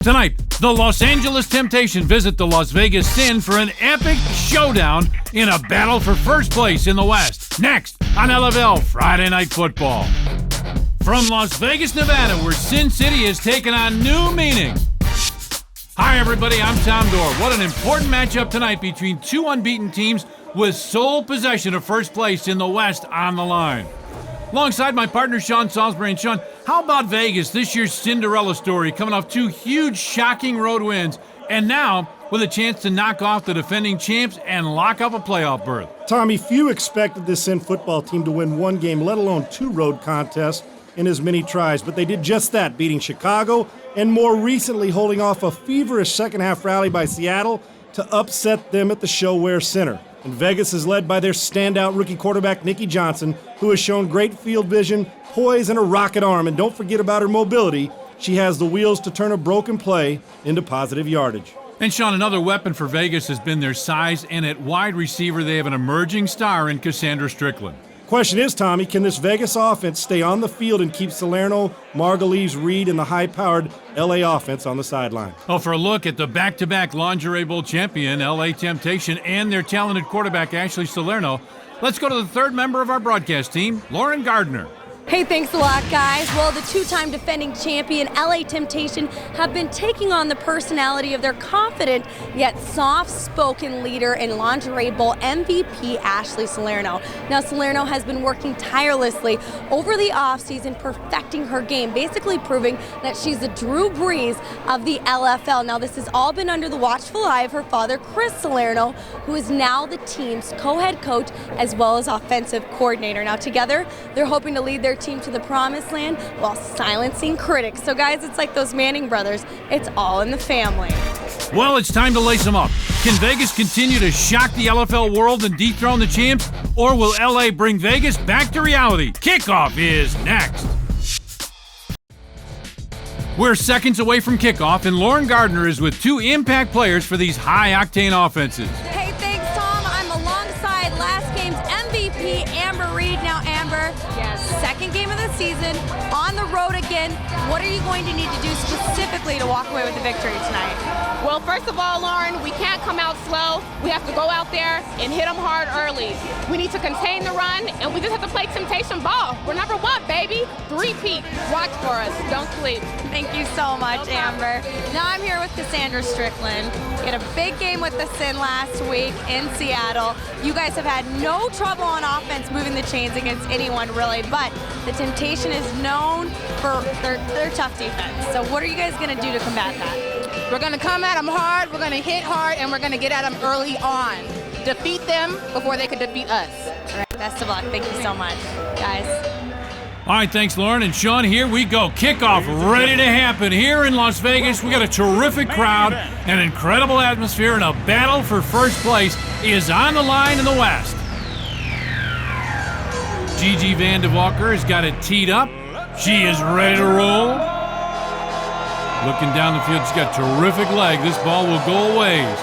Tonight, the Los Angeles Temptation visit the Las Vegas Sin for an epic showdown in a battle for first place in the West. Next on LFL Friday Night Football. From Las Vegas, Nevada, where Sin City has taken on new meaning. Hi, everybody. I'm Tom Dorr. What an important matchup tonight between two unbeaten teams with sole possession of first place in the West on the line. Alongside my partner, Sean Salisbury. And Sean, how about Vegas, this year's Cinderella story, coming off two huge, shocking road wins, and now with a chance to knock off the defending champs and lock up a playoff berth? Tommy, few expected this Sin football team to win one game, let alone two road contests in as many tries, but they did just that, beating Chicago and more recently holding off a feverish second-half rally by Seattle to upset them at the ShoWare Center. And Vegas is led by their standout rookie quarterback, Nikki Johnson, who has shown great field vision, poise, and a rocket arm. And don't forget about her mobility. She has the wheels to turn a broken play into positive yardage. And Sean, another weapon for Vegas has been their size, and at wide receiver they have an emerging star in Cassandra Strickland. Question is, Tommy, can this Vegas offense stay on the field and keep Salerno, Margulies, Reed, and the high-powered L.A. offense on the sideline? Well, for a look at the back-to-back Lingerie Bowl champion, L.A. Temptation, and their talented quarterback, Ashley Salerno, let's go to the third member of our broadcast team, Lauren Gardner. Hey, thanks a lot, guys. Well, the two-time defending champion, LA Temptation, have been taking on the personality of their confident yet soft-spoken leader in Lingerie Bowl MVP Ashley Salerno. Now, Salerno has been working tirelessly over the offseason, perfecting her game, basically proving that she's the Drew Brees of the LFL. Now, this has all been under the watchful eye of her father, Chris Salerno, who is now the team's co-head coach as well as offensive coordinator. Now, together, they're hoping to lead their team to the promised land while silencing critics. So guys, it's like those Manning brothers. It's all in the family. Well, it's time to lace them up. Can Vegas continue to shock the LFL world and dethrone the champs? Or will LA bring Vegas back to reality? Kickoff is next. We're seconds away from kickoff, and Lauren Gardner is with two impact players for these high-octane offenses. Hey, thanks, Tom. I'm alongside last game's MVP, Amber Reed. Now, Amber, second game of the season, on the road again. What are you going to need to do specifically to walk away with the victory tonight? Well, first of all, Lauren, we can't come out slow. We have to go out there and hit them hard early. We need to contain the run, and we just have to play temptation ball. We're number one, baby. Three-peat. Watch for us. Don't sleep. Thank you so much, Amber. Now I'm here with Cassandra Strickland. We had a big game with the Sin last week in Seattle. You guys have had no trouble on offense moving the chains against anyone, really, but the Temptation is known for their tough defense. So what are you guys going to do to combat that? We're going to come at them hard, we're going to hit hard, and we're going to get at them early on. Defeat them before they can defeat us. All right, best of luck. Thank you so much, guys. All right, thanks, Lauren. And Sean, here we go. Kickoff ready to happen here in Las Vegas. We got a terrific crowd, an incredible atmosphere, and a battle for first place is on the line in the West. Gigi Van de Valker has got it teed up. She is ready to roll. Looking down the field, she's got terrific leg. This ball will go a ways.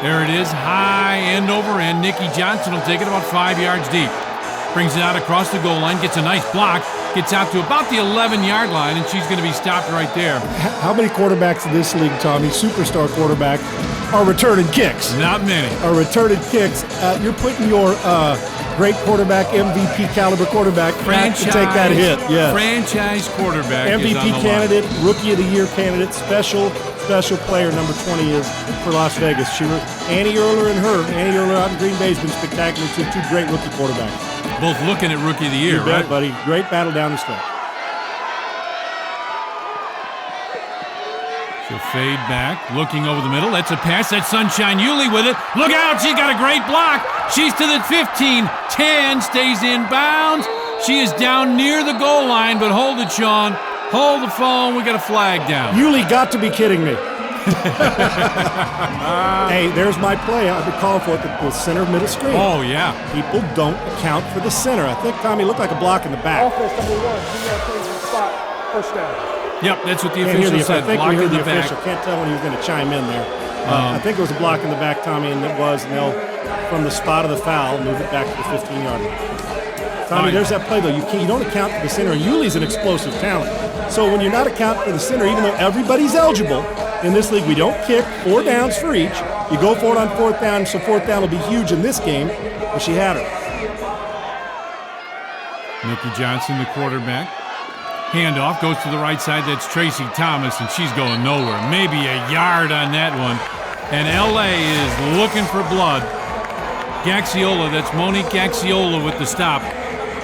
There it is, high end over end. Nikki Johnson will take it about 5 yards deep. Brings it out across the goal line, gets a nice block, gets out to about the 11-yard line, and she's going to be stopped right there. How many quarterbacks in this league, Tommy, superstar quarterback, are returning kicks? Not many. Are returning kicks. You're putting your great quarterback, MVP caliber quarterback, to take that hit. Yes. Franchise quarterback. MVP candidate, Rookie of the Year candidate, special player number 20 is for Las Vegas. Annie Erler out in Green Bay has been spectacular too. Two great rookie quarterbacks. Both looking at Rookie of the Year, you bet, right? buddy. Great battle down the stretch. She'll fade back, looking over the middle. That's a pass. That's Sunshine Yulee with it. Look out, she's got a great block. She's to the 15, 10, stays in bounds. She is down near the goal line, but hold it, Sean. Hold the phone. We got a flag down. Yulee got to be kidding me. Hey, there's my play. I've been calling for it, the center middle screen. Oh, yeah. People don't account for the center. I think Tommy looked like a block in the back. Offense number one, you got things in spot, first down. Yep, that's what the official said. I think block we heard in the back. official. Can't tell when he was going to chime in there. I think it was a block in the back, Tommy, and it was. And they'll, from the spot of the foul, move it back to the 15-yard line. Tommy, there's that play, though. You don't account for the center. Yulee's an explosive talent. So when you're not accounting for the center, even though everybody's eligible, In this league, we don't kick. 4 downs for each. You go for it on 4th down, so 4th down will be huge in this game, but she had her. Nikki Johnson, the quarterback. Handoff goes to the right side. That's Tracy Thomas, and she's going nowhere. Maybe a yard on that one. And LA is looking for blood. Gaxiola, that's Monique Gaxiola with the stop.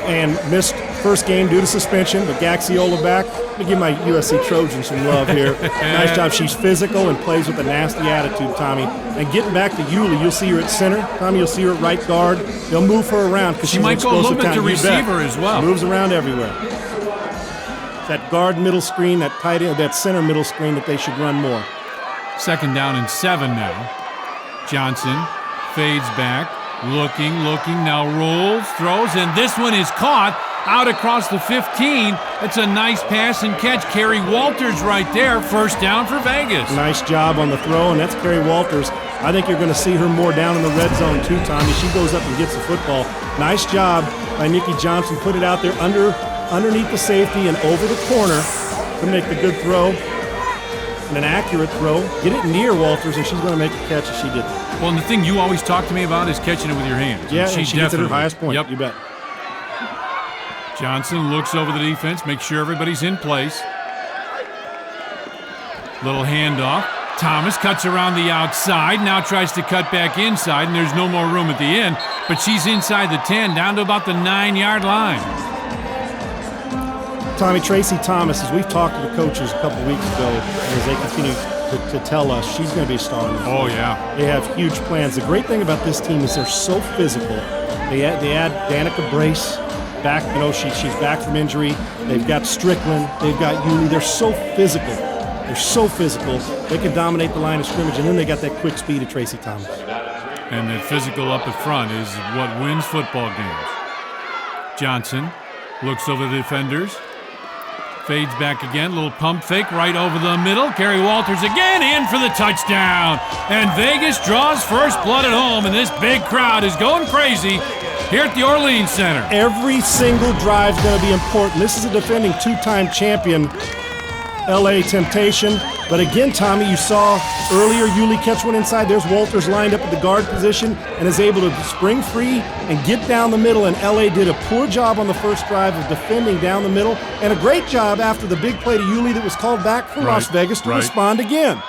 And missed first game due to suspension, but Gaxiola back. Let me give my USC Trojans some love here. Nice job. She's physical and plays with a nasty attitude, Tommy. And getting back to Yulee, you'll see her at center. Tommy, you'll see her at right guard. They'll move her around because she might go a little bit to receiver as well. She moves around everywhere. That guard middle screen, that tight end, that center middle screen that they should run more. 2nd down and 7 now. Johnson fades back, looking, now rolls, throws, and this one is caught out across the 15. It's a nice pass and catch. Carrie Walters right there, 1st down for Vegas. Nice job on the throw, and that's Carrie Walters. I think you're going to see her more down in the red zone too, Tommy. She goes up and gets the football. Nice job by Nikki Johnson. Put it out there underneath the safety and over the corner to make the good throw. And an accurate throw. Get it near Walters, and she's going to make a catch, and she did. Well, and the thing you always talk to me about is catching it with your hands. Yeah, and she gets at her highest point. Yep. You bet. Johnson looks over the defense, makes sure everybody's in place. Little handoff. Thomas cuts around the outside, now tries to cut back inside, and there's no more room at the end, but she's inside the 10, down to about the 9-yard line. Tommy, Tracy Thomas, as we've talked to the coaches a couple weeks ago, and as they continue to tell us, she's going to be a star. Oh, yeah. They have huge plans. The great thing about this team is they're so physical. They add Danica Brace back. You know, she's back from injury. They've got Strickland. They've got Yulee. They're so physical. They're so physical. They can dominate the line of scrimmage, and then they got that quick speed of Tracy Thomas. And that physical up at front is what wins football games. Johnson looks over the defenders. Fades back again, little pump fake right over the middle. Carrie Walters again in for the touchdown. And Vegas draws first blood at home, and this big crowd is going crazy here at the Orleans Center. Every single drive is going to be important. This is a defending 2-time champion, LA Temptation. But again, Tommy, you saw earlier Yulee catch one inside. There's Walters lined up at the guard position and is able to spring free and get down the middle. And LA did a poor job on the first drive of defending down the middle, and a great job after the big play to Yulee that was called back for Las Vegas to respond again.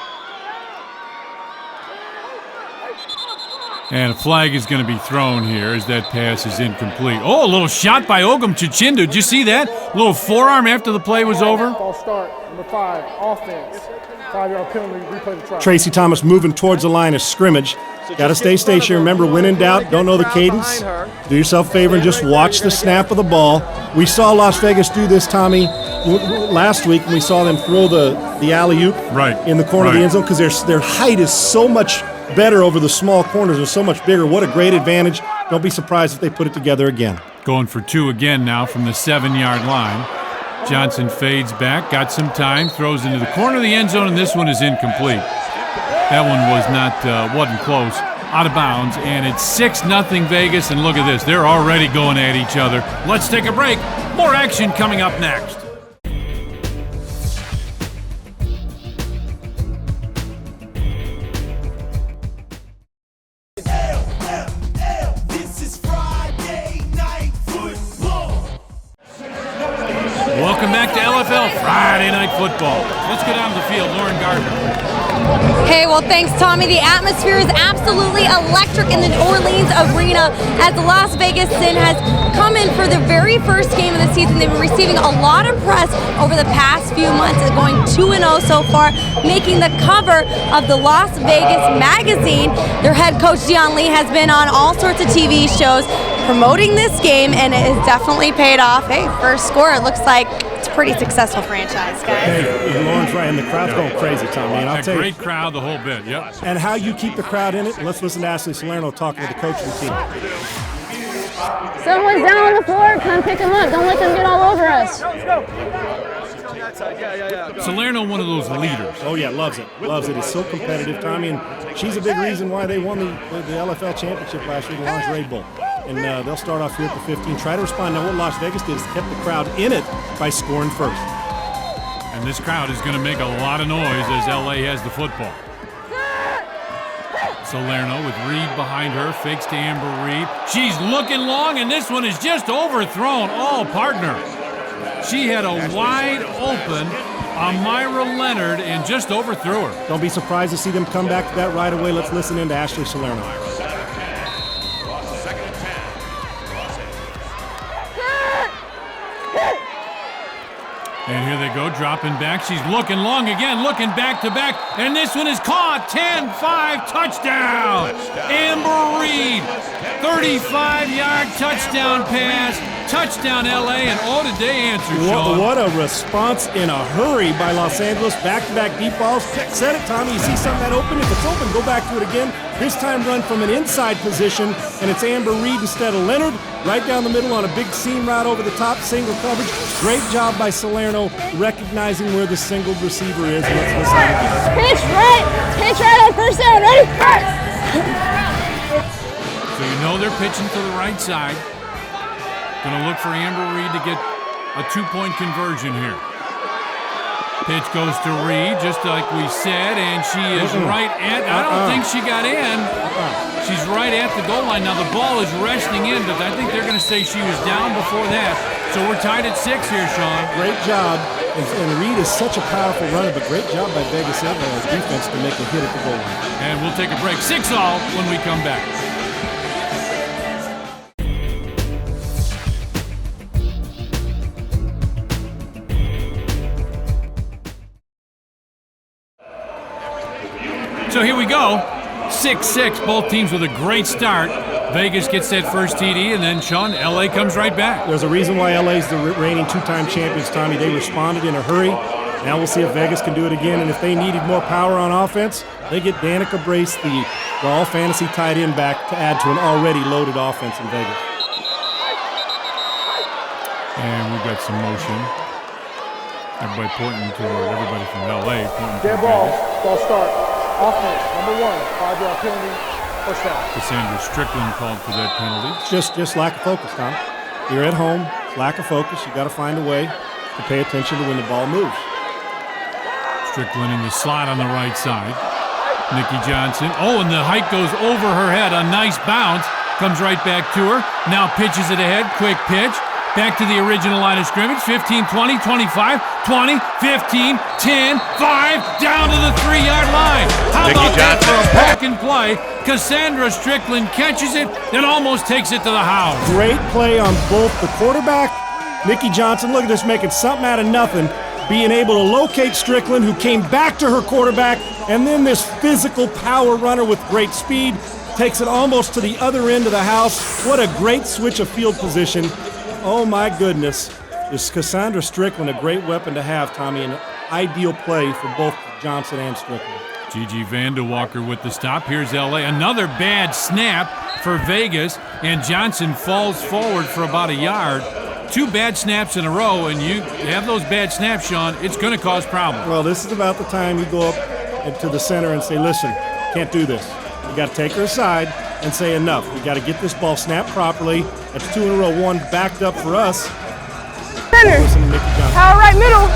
And a flag is going to be thrown here as that pass is incomplete. Oh, a little shot by Ogum Chichindu. Did you see that? A little forearm after the play was over. False start, number 5, offense. 5-yard penalty, replay the try. Tracy Thomas moving towards the line of scrimmage. Got to stay stationary. Remember, when in doubt, don't know the cadence. Do yourself a favor and just watch the snap of the ball. We saw Las Vegas do this, Tommy, last week when we saw them throw the alley-oop in the corner of the end zone, because their height is so much better over the small corners. They're so much bigger. What a great advantage. Don't be surprised if they put it together again. Going for 2 again now from the 7-yard line. Johnson fades back, got some time, throws into the corner of the end zone, and this one is incomplete. That one was not, wasn't close. Out of bounds, and it's 6-0 Vegas, and look at this. They're already going at each other. Let's take a break. More action coming up next. Welcome back to LFL Friday Night Football. Let's go down to the field. Lauren Gardner. Hey, well, thanks, Tommy. The atmosphere is absolutely electric in the Orleans Arena as the Las Vegas Sin has come in for the very first game of the season. They've been receiving a lot of press over the past few months, going 2-0 so far, making the cover of the Las Vegas magazine. Their head coach, Dion Lee, has been on all sorts of TV shows promoting this game, and it has definitely paid off. Hey, first score, it looks like it's a pretty successful franchise, guys. Hey, Lauren's right, and the crowd's going crazy, Tommy. And I'll tell you, great crowd, the whole bit, yep. And how you keep the crowd in it, let's listen to Ashley Salerno talking with the coaching team. Someone's down on the floor, come pick them up. Don't let them get all over us. Salerno, one of those leaders. Oh, yeah, loves it. Loves it. It's so competitive, Tommy, and she's a big reason why they won the LFL championship last year, the Lingerie Bowl. And they'll start off here at the 15. Try to respond. Now, what Las Vegas did is kept the crowd in it by scoring first. And this crowd is going to make a lot of noise as LA has the football. Salerno with Reed behind her, fakes to Amber Reed. She's looking long, and this one is just overthrown. Oh, partner. She had a wide open Amira Leonard and just overthrew her. Don't be surprised to see them come back to that right away. Let's listen in to Ashley Salerno. And here they go, dropping back. She's looking long again, looking back to back. And this one is caught. 10-5 touchdown. Amber Reed, 35-yard touchdown pass. Touchdown, LA, and oh, did they answer, Sean? What a response in a hurry by Los Angeles. Back-to-back deep balls. Said it, Tommy. You see something that open? If it's open, go back to it again. This time run from an inside position, and it's Amber Reed instead of Leonard. Right down the middle on a big seam route over the top, single coverage. Great job by Salerno recognizing where the single receiver is. Let's listen again. Pitch right on first down. Ready? So you know they're pitching to the right side. Going to look for Amber Reed to get a two-point conversion here. Pitch goes to Reed, just like we said, and she is right at, I don't think she got in. She's right at the goal line. Now the ball is resting in, but I think they're going to say she was down before that. So we're tied at 6 here, Sean. Great job. And Reed is such a powerful runner, but great job by Vegas defense to make a hit at the goal line. And we'll take a break. 6-all when we come back. So here we go, 6-6, both teams with a great start. Vegas gets that first TD, and then, Sean, LA comes right back. There's a reason why LA's the reigning two-time champions, Tommy. They responded in a hurry. Now we'll see if Vegas can do it again, and if they needed more power on offense, they get Danica Brace, the all-fantasy tight end, back to add to an already loaded offense in Vegas. And we've got some motion. Everybody pointing to everybody from LA. Dead ball. Ball start. Offense, number 1, 5-yard penalty, first down. Cassandra Strickland called for that penalty. Just lack of focus, Tom. You're at home, lack of focus. You got to find a way to pay attention to when the ball moves. Strickland in the slot on the right side. Nikki Johnson. Oh, and the height goes over her head. A nice bounce. Comes right back to her. Now pitches it ahead. Quick pitch. Back to the original line of scrimmage. 15, 20, 25, 20, 15, 10, 5, down to the 3-yard line. How about that for a broken play? Cassandra Strickland catches it, then almost takes it to the house. Great play on both the quarterback, Nikki Johnson, look at this, making something out of nothing, being able to locate Strickland, who came back to her quarterback, and then this physical power runner with great speed takes it almost to the other end of the house. What a great switch of field position. Oh my goodness. Is Cassandra Strickland a great weapon to have, Tommy? An ideal play for both Johnson and Strickland. Gigi Vandewalker with the stop. Here's LA. Another bad snap for Vegas, and Johnson falls forward for about a yard. 2 bad snaps in a row, and you have those bad snaps, Sean, it's going to cause problems. Well, this is about the time you go up into the center and say, listen, can't do this. You got to take her aside and say enough. We got to get this ball snapped properly. That's 2 in a row. 1 backed up for us. Center. Listen to Nikki Johnson. Power right middle.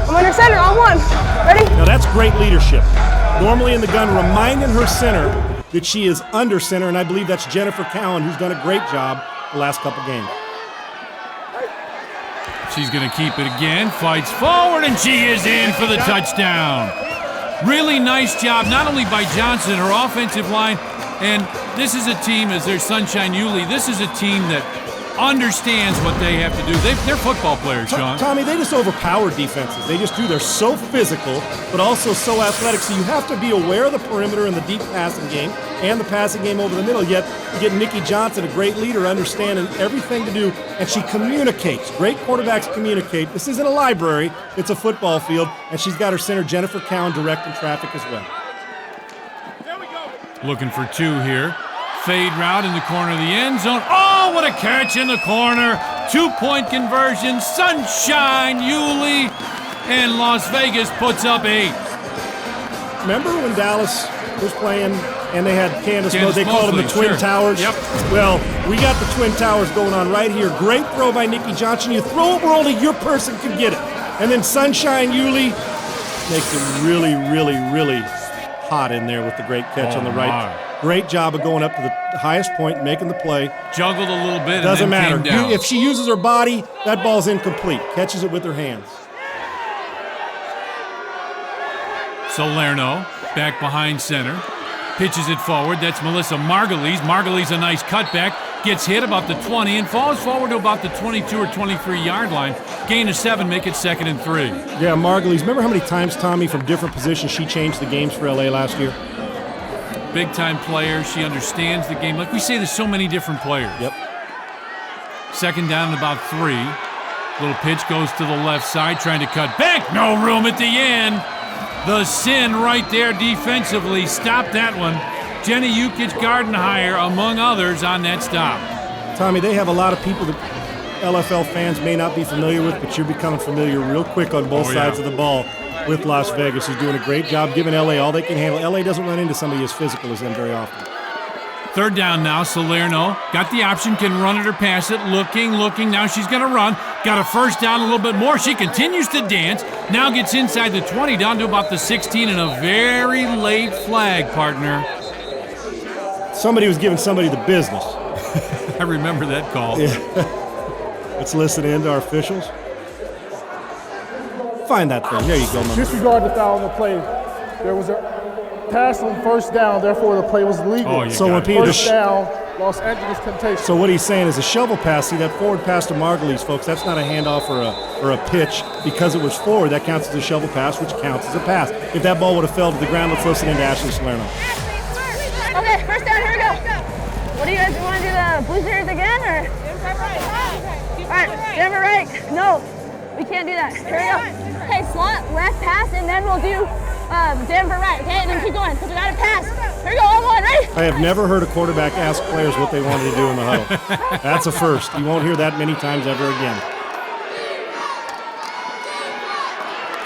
I'm under center on 1. Ready? Now that's great leadership. Normally in the gun, reminding her center that she is under center, and I believe that's Jennifer Cowan, who's done a great job the last couple games. She's going to keep it again, fights forward, and she is in for the touchdown. Really nice job, not only by Johnson, her offensive line, and this is a team, as their Sunshine Yulee, this is a team that understands what they have to do. They're football players, Sean. Tommy, they just overpower defenses. They just do. They're so physical, but also so athletic. So you have to be aware of the perimeter in the deep passing game and the passing game over the middle. Yet you get Nikki Johnson, a great leader, understanding everything to do, and she communicates. Great quarterbacks communicate. This isn't a library. It's a football field, and she's got her center, Jennifer Cowan, directing traffic as well. Looking for 2 here. Fade route in the corner of the end zone. Oh, what a catch in the corner. 2-point conversion. Sunshine Yulee. And Las Vegas puts up 8. Remember when Dallas was playing and they had Candace Mosley? They called them the Twin Towers. Yep. Well, we got the Twin Towers going on right here. Great throw by Nikki Johnson. You throw it where only your person can get it. And then Sunshine Yuli makes it really, really, really hot in there with the great catch on the right. My. Great job of going up to the highest point and making the play. Juggled a little bit. Doesn't and then matter. Came down. If she uses her body, that ball's incomplete. Catches it with her hands. Salerno back behind center. Pitches it forward. That's Melissa Margulies. Margulies a nice cutback. Gets hit about the 20 and falls forward to about the 22 or 23-yard line. Gain of 7, make it 2nd and 3. Yeah, Margulies. Remember how many times, Tommy, from different positions she changed the games for LA last year? Big-time player. She understands the game. Like we say, there's so many different players. Yep. 2nd down and about 3. Little pitch goes to the left side, trying to cut back. No room at the end. The sin right there defensively. Stop that one. Jenny Ukic Gardenhire, among others, on that stop. Tommy, they have a lot of people that LFL fans may not be familiar with, but you're becoming familiar real quick on both sides of the ball with Las Vegas, who's doing a great job giving LA all they can handle. LA doesn't run into somebody as physical as them very often. 3rd down now. Salerno got the option, can run it or pass it. Looking. Now she's going to run. Got a 1st down, a little bit more. She continues to dance. Now gets inside the 20, down to about the 16, and a very late flag, partner. Somebody was giving somebody the business. I remember that call. Yeah. Let's listen in to our officials. Find that thing. There you go, man. Disregard the foul on the play. There was a pass on 1st down, therefore the play was legal. So when Peter, 1st down, Los Angeles Temptation. So what he's saying is a shovel pass. See that forward pass to Margulies, folks. That's not a handoff or a pitch because it was forward. That counts as a shovel pass, which counts as a pass. If that ball would have fell to the ground, let's listen in to Ashley Salerno. Okay, 1st down, here we go. What do you guys want to do, the Blue Series again, or? All right, Denver right. No, we can't do that. Here we go. Okay, slot, left pass, and then we'll do Denver right, okay? And then keep going, because we got to pass. Here we go, all one, ready? I have never heard a quarterback ask players what they wanted to do in the huddle. That's a first. You won't hear that many times ever again.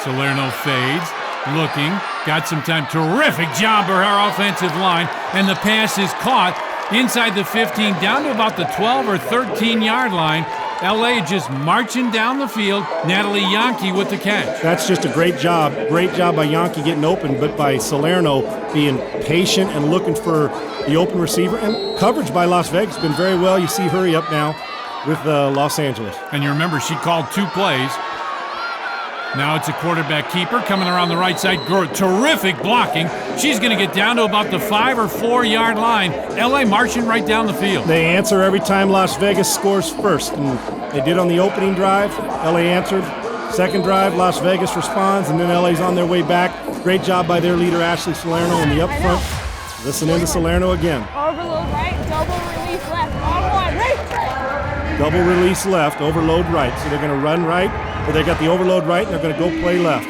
Salerno fades, looking, got some time. Terrific job by her offensive line, and the pass is caught inside the 15, down to about the 12 or 13-yard line. LA just marching down the field. Natalie Yankee with the catch. That's just a great job. Great job by Yankee getting open, but by Salerno being patient and looking for the open receiver. And coverage by Las Vegas has been very well. You see hurry up now with Los Angeles. And you remember she called 2 plays. Now it's a quarterback keeper coming around the right side. Terrific blocking. She's going to get down to about the 5 or 4-yard line. LA marching right down the field. They answer every time Las Vegas scores first. And they did on the opening drive. LA answered. 2nd drive, Las Vegas responds, and then LA's on their way back. Great job by their leader, Ashley Salerno, in the up front. Listen in to Salerno again. Overload right, double release left, all one, right? Double release left, overload right. So they're going to run right, or they got the overload right, and they're going to go play left.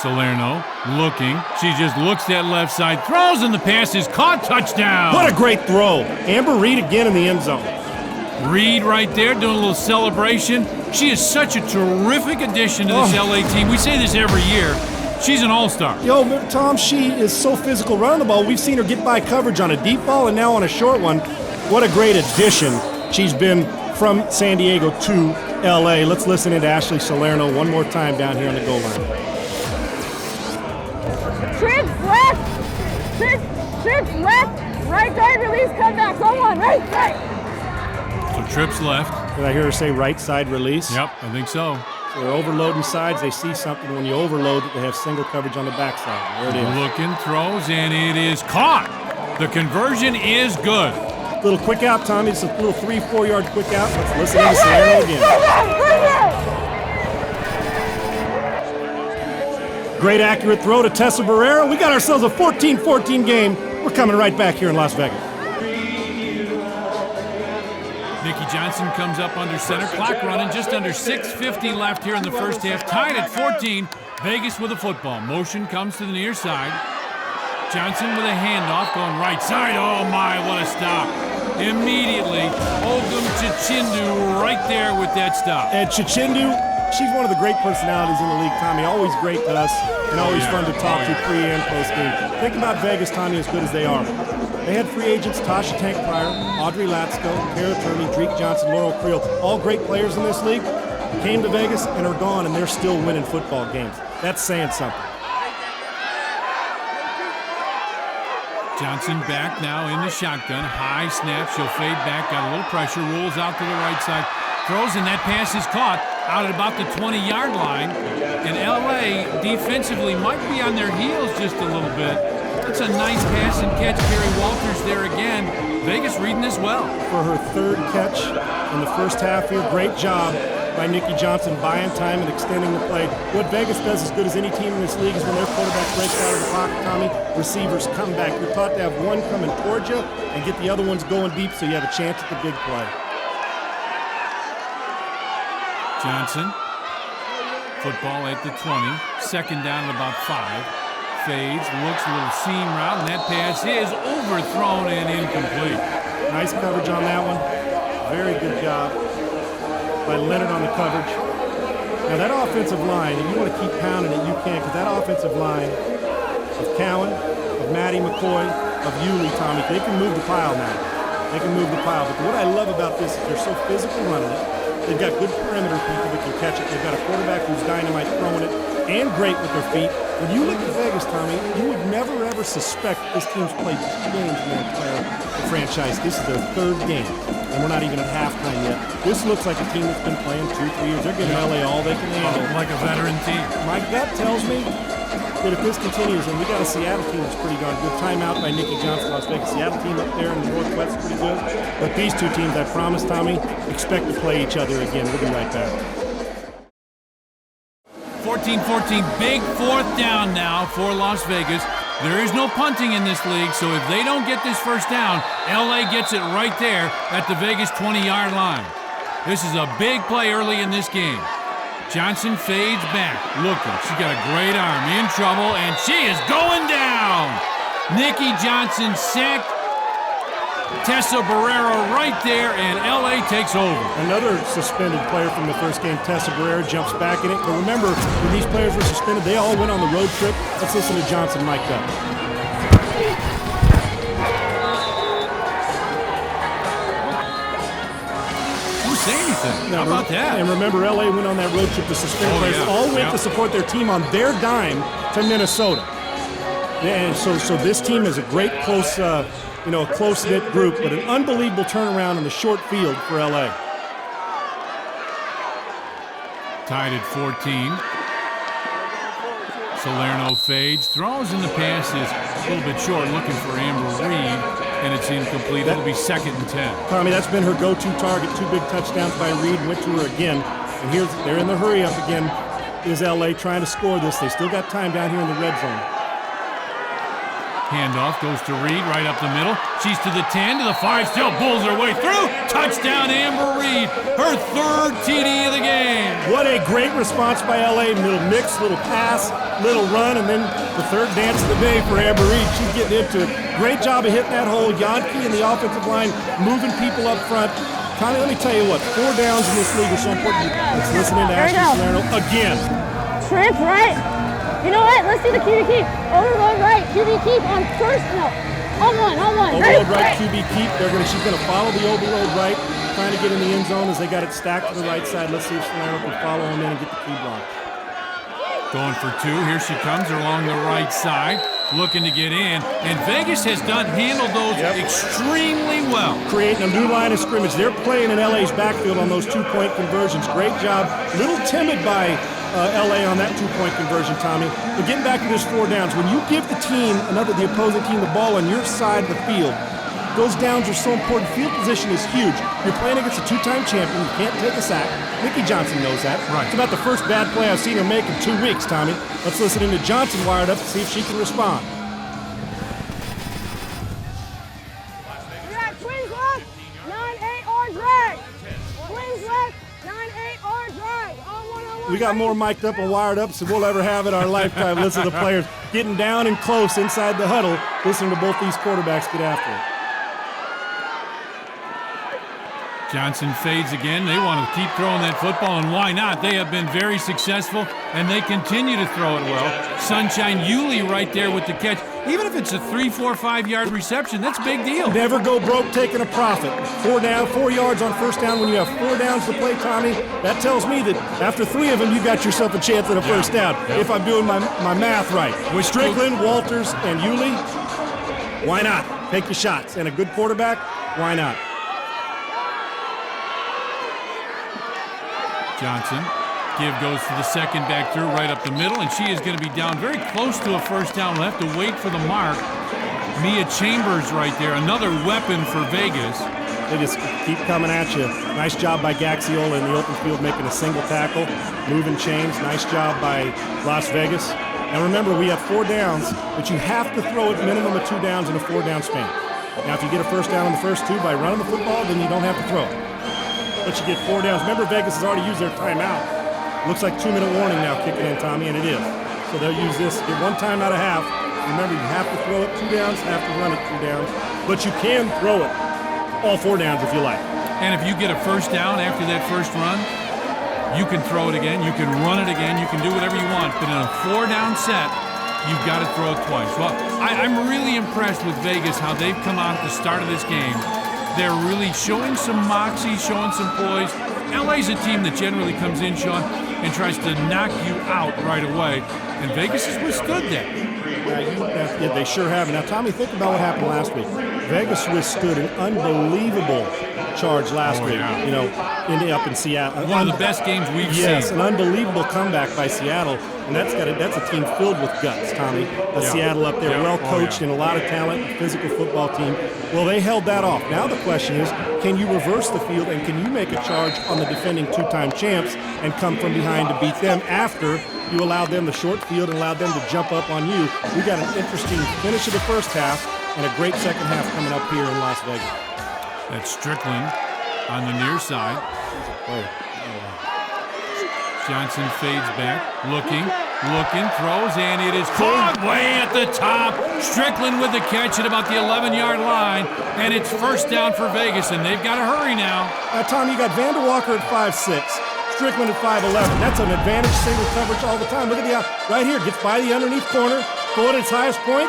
Salerno looking. She just looks that left side, throws, and the pass is caught. Touchdown. What a great throw. Amber Reed again in the end zone. Reed right there doing a little celebration. She is such a terrific addition to this LA team. We say this every year. She's an all-star. Yo, Tom, she is so physical running the ball. We've seen her get by coverage on a deep ball and now on a short one. What a great addition she's been from San Diego to LA. Let's listen in to Ashley Salerno one more time down here on the goal line. Trips left, trips left, right guard release, come back, someone, right. So trips left. Did I hear her say right side release? Yep, I think so. So they're overloading sides. They see something when you overload, they have single coverage on the backside. There it is. Looking, throws, and it is caught. The conversion is good. Little quick out, Tommy. It's a little 3-4 yard quick out. Let's listen in to Salerno again. Great accurate throw to Tessa Barrera. We got ourselves a 14-14 game. We're coming right back here in Las Vegas. Nikki Johnson comes up under center. Clock running, just under 6:50 left here in the first half. Tied at 14. Vegas with a football. Motion comes to the near side. Johnson with a handoff going right side. Oh my, what a stop. Immediately, Ogum Chichindu right there with that stop. And Chichindu, she's one of the great personalities in the league, Tommy. Always great to us and always fun to talk to pre and post game. Think about Vegas, Tommy, as good as they are. They had free agents Tasha Tank Pryor, Audrey Latsko, Kara Turney, Drake Johnson, Laurel Creel, all great players in this league. came to Vegas and are gone, and they're still winning football games. That's saying something. Johnson back now in the shotgun. High snap. She'll fade back. Got a little pressure. Rolls out to the right side. Throws, and that pass is caught out at about the 20-yard line. And L.A. defensively might be on their heels just a little bit. It's a nice pass and catch. Carrie Walters there again. Vegas reading this well. For her third catch in the first half here, great job by Nikki Johnson buying time and extending the play. What Vegas does as good as any team in this league is when their quarterback breaks out of the pocket, Tommy, receivers come back. You're taught to have one coming towards you and get the other ones going deep so you have a chance at the big play. Johnson, football at the 20, second down at about 5. Fades, looks a little seam route, and that pass is overthrown and incomplete. Nice coverage on that one. Very good job by Leonard on the coverage. Now that offensive line, if you want to keep pounding it, you can, because that offensive line of Cowan, of Maddie McCoy, of Yulee, Tommy, they can move the pile now. They can move the pile. But what I love about this is they're so physical running it. They've got good perimeter people that can catch it. They've got a quarterback who's dynamite throwing it and great with their feet. When you look at Vegas, Tommy, you would never ever suspect this team's played 2 games in their entire franchise. This is their 3rd game, and we're not even at halftime yet. This looks like a team that's been playing 2-3 years. They're giving LA all they can handle. Like a veteran team. My gut tells me that if this continues, and we got a Seattle team that's pretty darn good. Timeout by Nikki Johnson, Las Vegas. Seattle team up there in the Northwest is pretty good. But these 2 teams, I promise, Tommy, expect to play each other again. We'll be right back. 14-14, big 4th down now for Las Vegas. There is no punting in this league, so if they don't get this first down, LA gets it right there at the Vegas 20-yard line. This is a big play early in this game. Johnson fades back, looking. She got a great arm, in trouble, and she is going down. Nikki Johnson sacked. Tessa Barrera right there, and LA takes over. Another suspended player from the first game, Tessa Barrera, jumps back in it. But remember, when these players were suspended, they all went on the road trip. Let's listen to Johnson mic'd up. Who say anything? How about that? And remember, LA went on that road trip. The suspended players all went to support their team on their dime to Minnesota. And so this team is a great close a close-knit group, but an unbelievable turnaround in the short field for LA. Tied at 14. Salerno fades, throws, and the pass is a little bit short, looking for Amber Reed, and it's incomplete. It'll be 2nd and 10. Tommy, that's been her go-to target. 2 big touchdowns by Reed, went to her again. And they're in the hurry-up again. Is LA trying to score this? They still got time down here in the red zone. Handoff goes to Reed right up the middle. She's to the 10, to the 5, still pulls her way through. Touchdown, Amber Reed, her 3rd TD of the game. What a great response by LA. Little mix, little pass, little run, and then the 3rd dance of the day for Amber Reed. She's getting into it. Great job of hitting that hole. Yankee and the offensive line moving people up front. Connie, let me tell you what, 4 downs in this league are so important. Let's listen in to Ashley Salerno again. Trip right. You know what? Let's do the QB keep. Overload right. QB keep on first. No. On one. Overload right, QB keep. She's going to follow the overload right, trying to get in the end zone as they got it stacked to the right side. Let's see if Salerno can follow him in and get the key block. Going for 2. Here she comes along the right side, looking to get in. And Vegas has handled those extremely well. Creating a new line of scrimmage. They're playing in LA's backfield on those 2-point conversions. Great job. Little timid by LA on that 2-point conversion, Tommy. But getting back to this 4 downs, when you give the opposing team the ball on your side of the field, those downs are so important. Field position is huge. You're playing against a 2-time champion. You can't take a sack. Nikki Johnson knows that. Right. It's about the first bad play I've seen her make in 2 weeks, Tommy. Let's listen in to Johnson wired up to see if she can respond. We got twins left, 9-8 or drag. Twins left, 9-8 or drag. We got more mic'd up and wired up than we'll ever have in our lifetime. Listen to the players getting down and close inside the huddle, listening to both these quarterbacks get after it. Johnson fades again. They want to keep throwing that football, and why not? They have been very successful, and they continue to throw it well. Sunshine Yulee right there with the catch. Even if it's a 3, 4, 5-yard reception, that's a big deal. Never go broke taking a profit. 4 yards on first down when you have 4 downs to play, Tommy. That tells me that after 3 of them, you got yourself a chance at a first down, if I'm doing my math right. With Strickland, Walters, and Yulee, why not? Take your shots. And a good quarterback, why not? Johnson. Give goes to the second back through right up the middle, and she is going to be down very close to a first down. We'll have to wait for the mark. Mia Chambers right there, another weapon for Vegas. They just keep coming at you. Nice job by Gaxiola in the open field making a single tackle, moving chains. Nice job by Las Vegas. Now remember, we have 4 downs, but you have to throw it minimum of 2 downs in a 4-down span. Now if you get a first down on the first 2 by running the football, then you don't have to throw it. But you get 4 downs. Remember, Vegas has already used their timeout. Looks like 2-minute warning now kicking in, Tommy, and it is. So they'll use this, get 1 timeout a half. Remember, you have to throw it 2 downs, have to run it 2 downs. But you can throw it all 4 downs if you like. And if you get a first down after that first run, you can throw it again, you can run it again, you can do whatever you want. But in a 4-down set, you've got to throw it twice. Well, I'm really impressed with Vegas, how they've come out at the start of this game. They're really showing some moxie, showing some poise. LA's a team that generally comes in, Sean, and tries to knock you out right away. And Vegas has withstood that. Yeah, they sure have. Now, Tommy, think about what happened last week. Vegas withstood an unbelievable charge last week, yeah. you know, up in Seattle. One of the best games we've seen. Yes, an unbelievable comeback by Seattle. And that's a team filled with guts, Tommy. Seattle up there, well coached and a lot of talent, physical football team. Well, they held that off. Now the question is, can you reverse the field and can you make a charge on the defending 2-time champs and come from behind to beat them after you allowed them the short field and allowed them to jump up on you? We got an interesting finish of the first half and a great second half coming up here in Las Vegas. That's Strickland on the near side. Johnson fades back, looking, throws, and it is caught way at the top. Strickland with the catch at about the 11-yard line, and it's first down for Vegas, and they've got to hurry now. Tom, you got Vander Walker at 5'6", Strickland at 5'11". That's an advantage, single coverage all the time. Look at the right here, gets by the underneath corner, go at its highest point.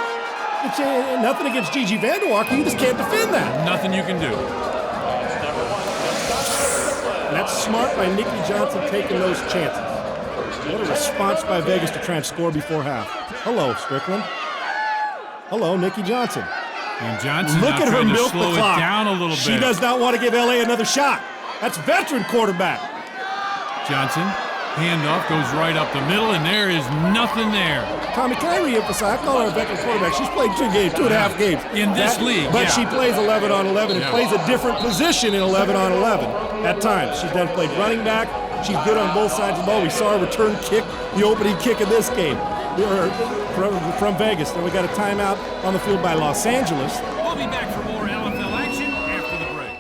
It's nothing against Gigi Vander Walker, you just can't defend that. Nothing you can do. And that's smart by Nikki Johnson taking those chances. What a response by Vegas to try and score before half. Hello, Strickland. Hello, Nikki Johnson. And Johnson Look at her trying to milk slow the clock. it down a little bit. She does not want to give LA another shot. That's veteran quarterback. Johnson, handoff goes right up the middle, and there is nothing there. Tommy, can I reemphasize? I call her a veteran quarterback. She's played 2.5 games. In this league, But yeah. she plays 11 on 11 and Yeah. plays a different position in 11 on 11 at times. She's then played running back. She's good on both sides of the ball. We saw her return kick, the opening kick of this game from Vegas. Then we got a timeout on the field by Los Angeles. We'll be back for more LFL action after the break.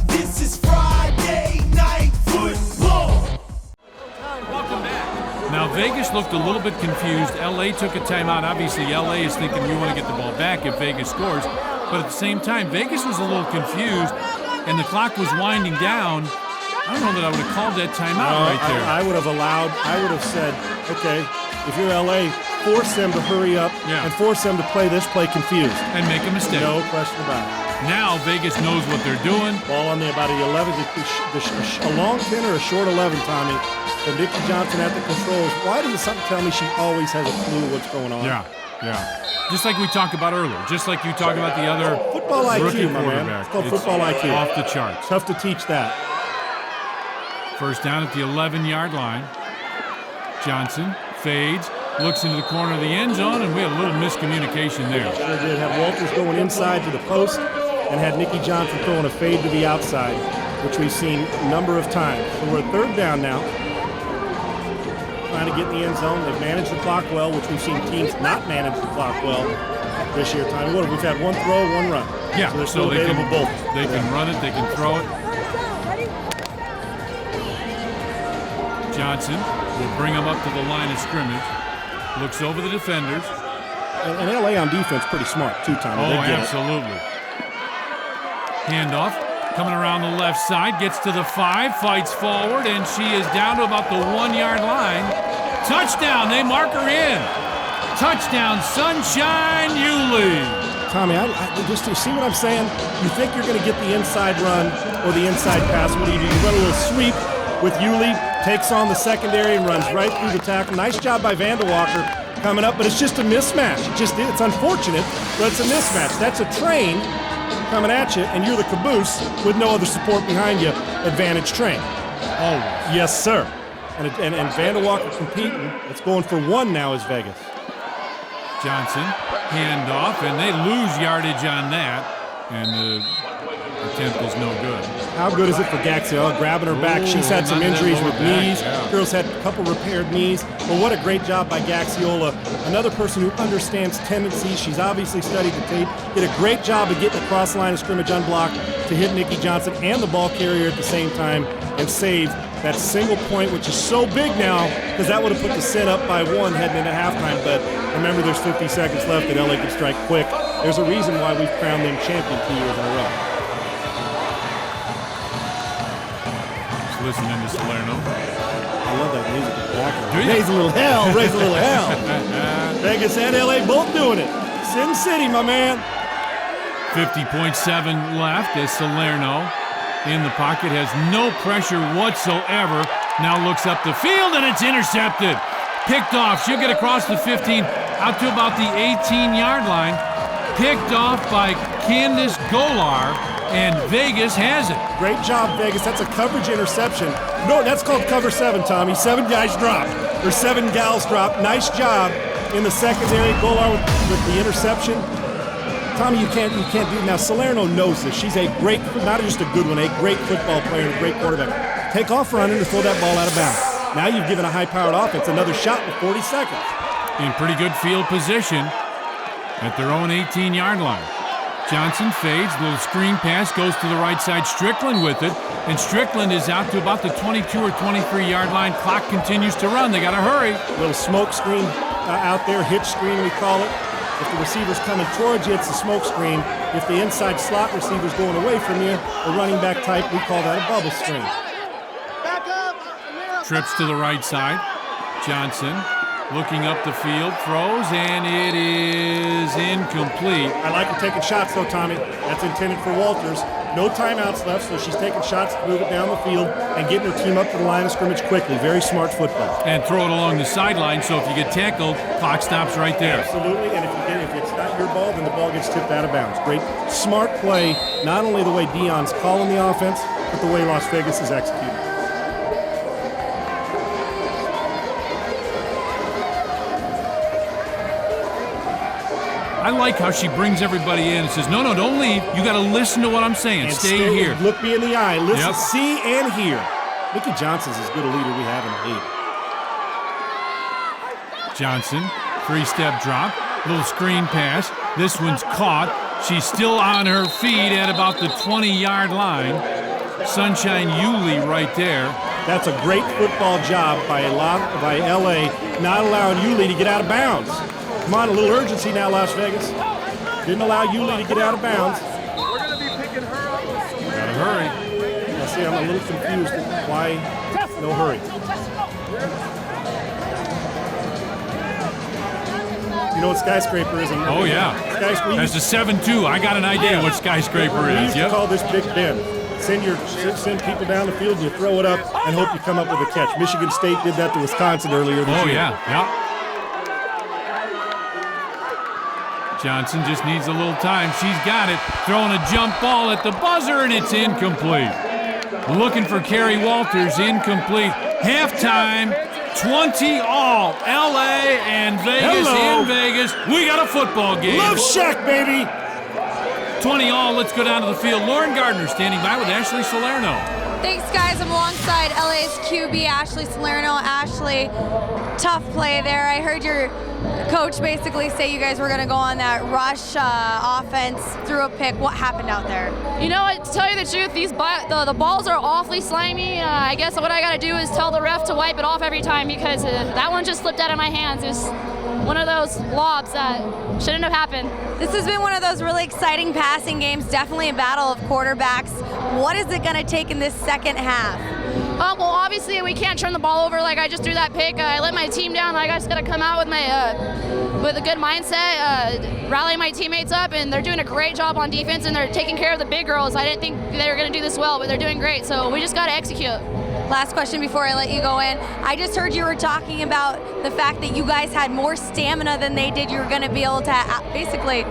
This is Friday Night Football. Welcome back. Now, Vegas looked a little bit confused. LA took a timeout. Obviously, LA is thinking we want to get the ball back if Vegas scores. But at the same time, Vegas was a little confused, and the clock was winding down. I don't know that I would have called that timeout right there. I would have said, okay, if you're LA, force them to hurry up and force them to play this play confused. And make a mistake. No question about it. Now Vegas knows what they're doing. Ball on the about the 11, a long 10 or a short 11, Tommy. And Nikki Johnson at the controls. Why does something tell me she always has a clue what's going on? Yeah. Just like we talked about earlier. Just like you talked about the other football rookie IQ, my man. quarterback. It's called football IQ. Off the charts. Tough to teach that. First down at the 11-yard line. Johnson fades, looks into the corner of the end zone, and we had a little miscommunication there. Sure did. Had Walters going inside to the post and had Nikki Johnson throwing a fade to the outside, which we've seen a number of times. So we're at third down now. Trying to get in the end zone. They've managed the clock well, which we've seen teams not manage the clock well this year. Time. We've had one throw, one run. Yeah, so they're still available both. They can run it, they can throw it. Johnson will bring him up to the line of scrimmage. Looks over the defenders. And LA on defense pretty smart, too, Tommy. Oh, absolutely. Handoff coming around the left side, gets to the 5, fights forward, and she is down to about the 1-yard line. Touchdown, they mark her in. Touchdown, Sunshine Yulee. Tommy, just to see what I'm saying, you think you're going to get the inside run or the inside pass. What do? You run a little sweep with Yulee, takes on the secondary and runs right through the tackle. Nice job by Vanderwalker coming up, but it's just a mismatch. It's unfortunate, but it's a mismatch. That's a train coming at you, and you're the caboose with no other support behind you. Advantage train. Oh, yes, sir. And Vanderwalker competing. It's going for 1 now is Vegas. Johnson, handoff, and they lose yardage on that, and the attempt is no good. How good is it for Gaxiola grabbing her back? She's had some injuries with knees. Yeah. Girls had a couple repaired knees. But what a great job by Gaxiola. Another person who understands tendencies. She's obviously studied the tape. Did a great job of getting across the line of scrimmage unblocked to hit Nikki Johnson and the ball carrier at the same time and save that single point, which is so big now because that would have put the Sin up by 1 heading into halftime. But remember, there's 50 seconds left and LA can strike quick. There's a reason why we've crowned them champion 2 years in a row. Listening to Salerno. I love that music in the background. Do you? Raise a little hell, raise a little hell. Vegas and LA both doing it. Sin City, my man. 50.7 left as Salerno in the pocket, has no pressure whatsoever. Now looks up the field and it's intercepted. Picked off. She'll get across the 15 out to about the 18-yard line. Picked off by Candace Golar. And Vegas has it. Great job, Vegas. That's a coverage interception. No, that's called cover 7, Tommy. 7 guys dropped, or 7 gals dropped. Nice job in the secondary. Golar with the interception. Tommy, you can't do it. Now, Salerno knows this. She's a great, not just a good one, a great football player and a great quarterback. Take off running to throw that ball out of bounds. Now you've given a high-powered offense another shot with 40 seconds. In pretty good field position at their own 18-yard line. Johnson fades, little screen pass, goes to the right side, Strickland with it, and Strickland is out to about the 22 or 23-yard line. Clock continues to run. They got to hurry. Little smoke screen out there, hitch screen we call it. If the receiver's coming towards you, it's a smoke screen. If the inside slot receiver's going away from you, the running back type, we call that a bubble screen. Trips to the right side. Johnson looking up the field, throws, and it is incomplete. I like her taking shots, though, Tommy. That's intended for Walters. No timeouts left, so she's taking shots to move it down the field and getting her team up to the line of scrimmage quickly. Very smart football. And throw it along the sideline, so if you get tackled, clock stops right there. Absolutely, and if it's not your ball, then the ball gets tipped out of bounds. Great, smart play, not only the way Dion's calling the offense, but the way Las Vegas is executing. I like how she brings everybody in and says, no, don't leave. You got to listen to what I'm saying. And stay here. Look me in the eye. Listen, Yep. See and hear. Nikki Johnson's as good a leader we have in the league. Johnson, 3-step drop, little screen pass. This one's caught. She's still on her feet at about the 20-yard line. Sunshine Yulee right there. That's a great football job by LA, not allowing Yulee to get out of bounds. Come on, a little urgency now, Las Vegas. Didn't allow Yulee to get out of bounds. We're going to be picking her up. Gotta hurry. I see, I'm a little confused. Why no hurry? You know what skyscraper is? Oh, yeah. That's a 7-2. I got an idea what skyscraper We is. used to Yep. call this Big Ben. Send people down the field and you throw it up and hope you come up with a catch. Michigan State did that to Wisconsin earlier this Oh, year. yeah. Johnson just needs a little time. She's got it. Throwing a jump ball at the buzzer, and it's incomplete. Looking for Carrie Walters, incomplete. Halftime, 20-all. LA and Vegas Hello. in Vegas. We got a football game. Love Shack, baby! 20-all. Let's go down to the field. Lauren Gardner standing by with Ashley Salerno. Thanks, guys. I'm alongside LA's QB, Ashley Salerno. Ashley, tough play there. I heard your coach basically say you guys were going to go on that rush offense, threw a pick. What happened out there? You know what, to tell you the truth, the balls are awfully slimy. I guess what I got to do is tell the ref to wipe it off every time because that one just slipped out of my hands. It was one of those lobs that shouldn't have happened. This has been one of those really exciting passing games, definitely a battle of quarterbacks. What is it going to take in this second half? Well, obviously we can't turn the ball over like I just threw that pick. I let my team down. I just got to come out with with a good mindset, rally my teammates up, and they're doing a great job on defense, and they're taking care of the big girls. I didn't think they were going to do this well, but they're doing great, so we just got to execute. Last question before I let you go in. I just heard you were talking about the fact that you guys had more stamina than they did. You were going to be able to basically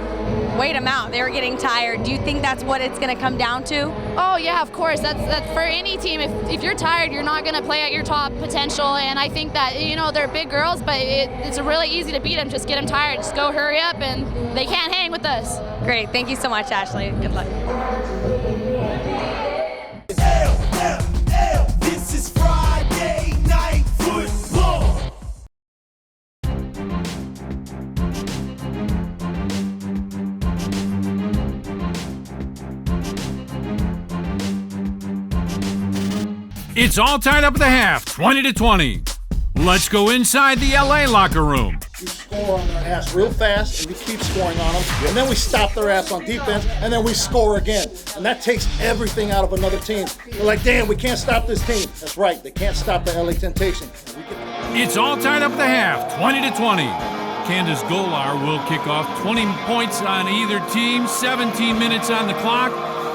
wait them out. They were getting tired. Do you think that's what it's going to come down to? Oh yeah, of course. That's for any team. If you're tired, you're not going to play at your top potential. And I think that they're big girls, but it's really easy to beat them. Just get them tired. Just go hurry up, and they can't hang with us. Great. Thank you so much, Ashley. Good luck. This is Friday Night Football. It's all tied up at the half, 20-20. Let's go inside the LA locker room. We score on their ass real fast, and we keep scoring on them. And then we stop their ass on defense, and then we score again. And that takes everything out of another team. They're like, damn, we can't stop this team. That's right, they can't stop the LA Temptation. It's all tied up at the half, 20-20. Candace Golar will kick off, 20 points on either team, 17 minutes on the clock.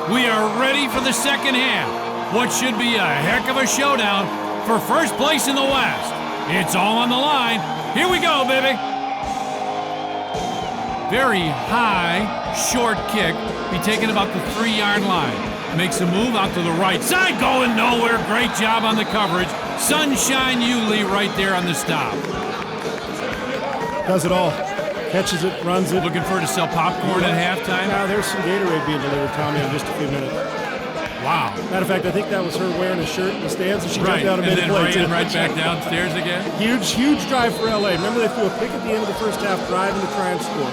We are ready for the second half. What should be a heck of a showdown for first place in the West. It's all on the line. Here we go, baby. Very high, short kick. Be taken about the 3-yard line. Makes a move out to the right side, going nowhere. Great job on the coverage. Sunshine Yulee right there on the stop. Does it all. Catches it, runs it. Looking for her to sell popcorn at halftime. Now there's some Gatorade being delivered, Tommy, in just a few minutes. Wow. Matter of fact, I think that was her wearing a shirt in the stands, and she jumped out and made a play. And then ran right back downstairs again. Huge drive for LA. Remember, they threw a pick at the end of the first half, driving to try and score.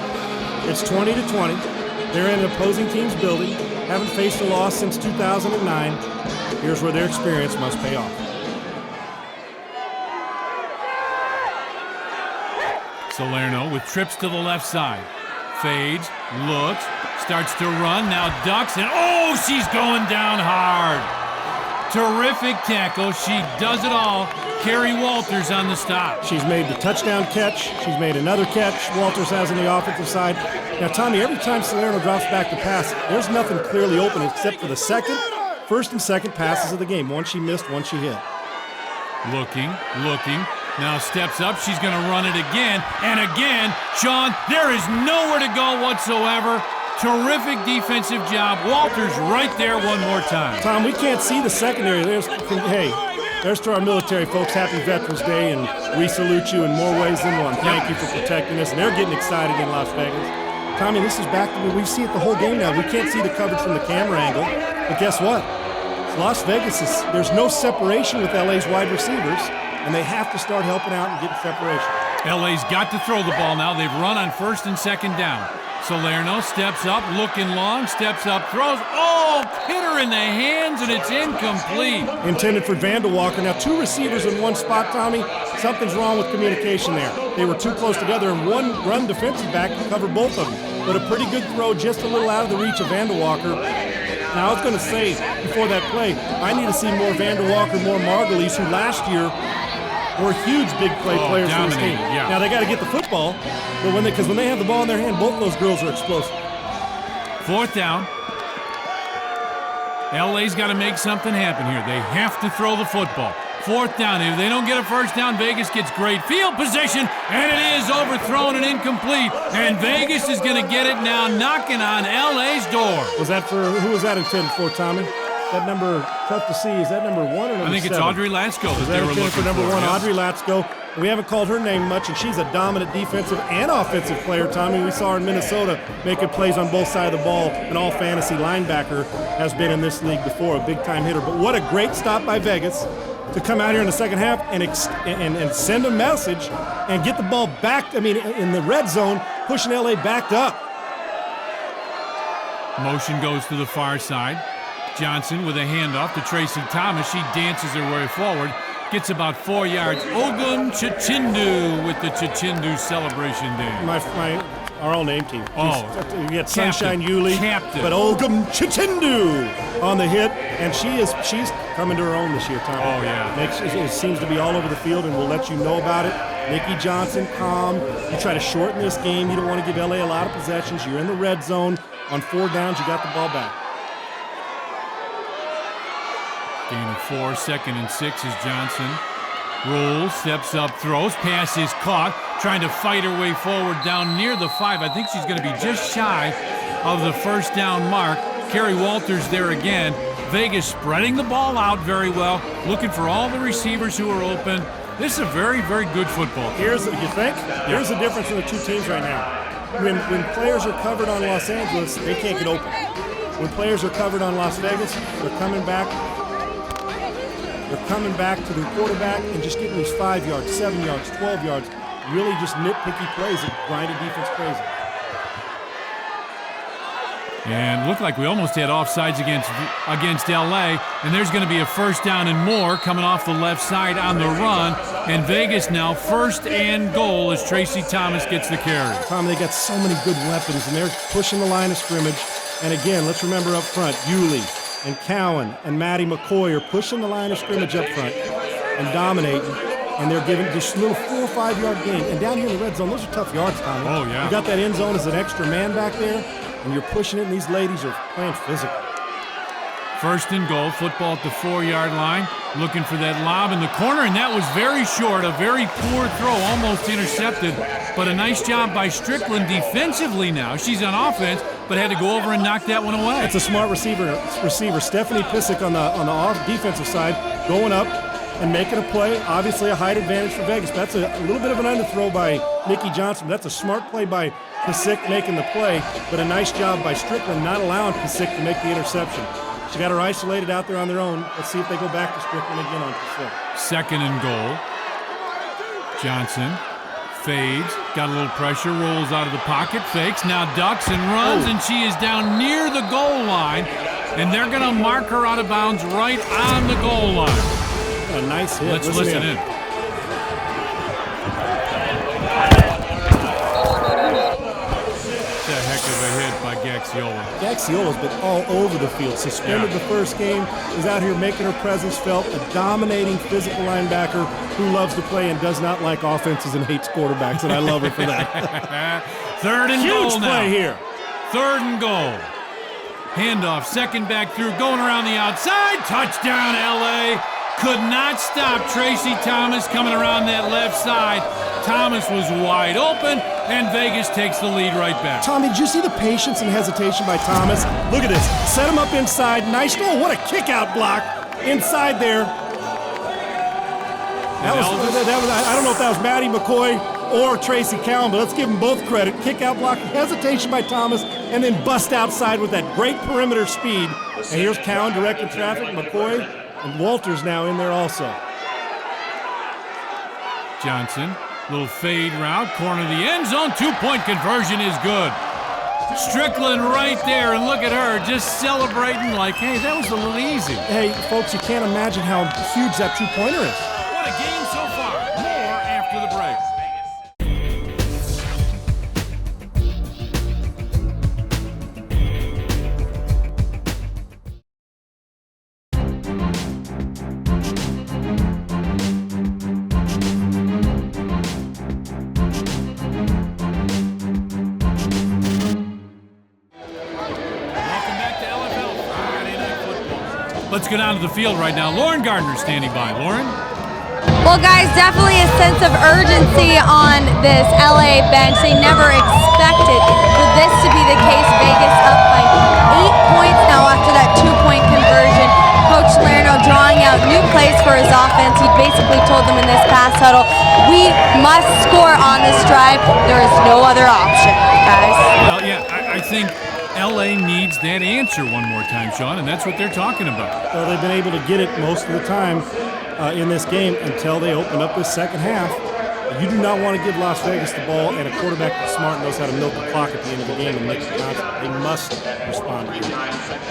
It's 20-20. They're in an opposing team's building. Haven't faced a loss since 2009. Here's where their experience must pay off. Salerno with trips to the left side. Fades, looks, starts to run, now ducks, and oh, she's going down hard. Terrific tackle. She does it all. Carrie Walters on the stop. She's made the touchdown catch. She's made another catch. Walters has on the offensive side. Now, Tommy, every time Salerno drops back to pass, there's nothing clearly open except for the first and second passes of the game. One she missed, one she hit. Looking. Now steps up. She's going to run it again and again. Sean, there is nowhere to go whatsoever. Terrific defensive job. Walters right there one more time. Tom, we can't see the secondary. There's to our military folks. Happy Veterans Day, and we salute you in more ways than one. Thank you for protecting us. And they're getting excited in Las Vegas. Tommy, this is back to we see it the whole game now. We can't see the coverage from the camera angle. But guess what? Las Vegas there's no separation with LA's wide receivers, and they have to start helping out and getting separation. LA's got to throw the ball now. They've run on first and second down. Salerno steps up, looking long, steps up, throws. Oh, hit her in the hands, and it's incomplete. Intended for Vanderwalker. Now, two receivers in one spot, Tommy. Something's wrong with communication there. They were too close together, and one run defensive back to cover both of them. But a pretty good throw, just a little out of the reach of Vanderwalker. Now, I was going to say before that play, I need to see more Vanderwalker, more Margulies, who last year were huge big play players for this team. Yeah. Now, they got to get the football, but when they have the ball in their hand, both those girls are explosive. Fourth down. LA's got to make something happen here. They have to throw the football. Fourth down. If they don't get a first down, Vegas gets great field position, and it is overthrown and incomplete. And Vegas is going to get it now, knocking on LA's door. Who was that intended for, Tommy? That number, tough to see. Is that number one or number 7? I think it's Audrey Latsko that they were looking for. Number 1, yeah. Audrey Latsko. We haven't called her name much, and she's a dominant defensive and offensive player, Tommy. We saw her in Minnesota making plays on both sides of the ball. An all-fantasy linebacker, has been in this league before, a big-time hitter. But what a great stop by Vegas to come out here in the second half and send a message and get the ball back, in the red zone, pushing LA backed up. Motion goes to the far side. Johnson with a handoff to Tracy Thomas. She dances her way forward. Gets about 4 yards. Ogun Chichindu with the Chichindu celebration day. Our all-name team. Oh, you got Sunshine Yuli, Captain. but Ogun Chichindu on the hit, and she's coming to her own this year, Tom. Oh, yeah. It seems to be all over the field, and we'll let you know about it. Nikki Johnson, calm. You try to shorten this game. You don't want to give LA a lot of possessions. You're in the red zone. On 4 downs, you got the ball back. Gain of 4, 2nd and 6 as Johnson rolls, steps up, throws, pass is caught, trying to fight her way forward down near the 5. I think she's going to be just shy of the first down mark. Kerry Walters there again. Vegas spreading the ball out very well, looking for all the receivers who are open. This is a very, very good football. Here's the difference in the two teams right now. When players are covered on Los Angeles, they can't get open. When players are covered on Las Vegas, they're coming back to the quarterback and just getting these 5 yards, 7 yards, 12 yards, really just nitpicky plays that grind a defense crazy. And looked like we almost had offsides against LA, and there's going to be a first down and more coming off the left side on the run. And Vegas now 1st and goal as Tracy Thomas gets the carry. Tom, they got so many good weapons, and they're pushing the line of scrimmage. And again, let's remember up front, Yuli and Cowan and Maddie McCoy are pushing the line of scrimmage up front and dominating. And they're giving just little 4 or 5 yard gain. And down here in the red zone, those are tough yards, Tommy. Oh, yeah. You got that end zone as an extra man back there, and you're pushing it, and these ladies are playing physical. 1st and goal, football at the 4-yard line, looking for that lob in the corner, and that was very short, a very poor throw, almost intercepted, but a nice job by Strickland defensively now. She's on offense, but had to go over and knock that one away. It's a smart receiver. Stephanie Pissick on the defensive side, going up and making a play. Obviously a height advantage for Vegas. That's a little bit of an underthrow by Nikki Johnson. That's a smart play by Pissick making the play, but a nice job by Strickland not allowing Pissick to make the interception. She got her isolated out there on their own. Let's see if they go back to Strickland again on Pissick. 2nd and goal. Johnson fades, got a little pressure, rolls out of the pocket, fakes, now ducks and runs, and she is down near the goal line, and they're going to mark her out of bounds right on the goal line. A nice hit. Let's listen in. It's a heck of a hit by Gaxiola. Gaxiola's been all over the field. Suspended the first game, is out here making her presence felt, a dominating physical linebacker who loves to play and does not like offenses and hates quarterbacks, and I love her for that. 3rd and goal Huge now. play here. 3rd and goal. Handoff, 2nd back through, going around the outside. Touchdown, LA. Could not stop Tracy Thomas coming around that left side. Thomas was wide open, and Vegas takes the lead right back. Tommy, did you see the patience and hesitation by Thomas? Look at this. Set him up inside. Nice. Oh, what a kick-out block inside there. That was, I don't know if that was Maddie McCoy or Tracy Cowan, but let's give them both credit. Kick-out block, hesitation by Thomas, and then bust outside with that great perimeter speed. And here's Cowan directing traffic, McCoy, and Walters now in there also. Johnson, little fade route, corner of the end zone, 2-point conversion is good. Strickland right there, and look at her just celebrating like, hey, that was a little easy. Hey, folks, you can't imagine how huge that two-pointer is. What a game so far. More after the break. Let's go down to the field right now. Lauren Gardner standing by. Lauren? Well, guys, definitely a sense of urgency on this LA bench. They never expected for this to be the case. Vegas up by 8 points now after that 2-point conversion. Coach Salerno drawing out new plays for for his offense. He basically told them in this pass huddle, we must score on this drive. There is no other option, guys. Well, yeah, I think LA needs that answer one more time, Sean, and that's what they're talking about. Well, they've been able to get it most of the time in this game until they open up this second half. You do not want to give Las Vegas the ball and a quarterback that's smart and knows how to milk the clock at the end of the game and make it constant. They must respond to it.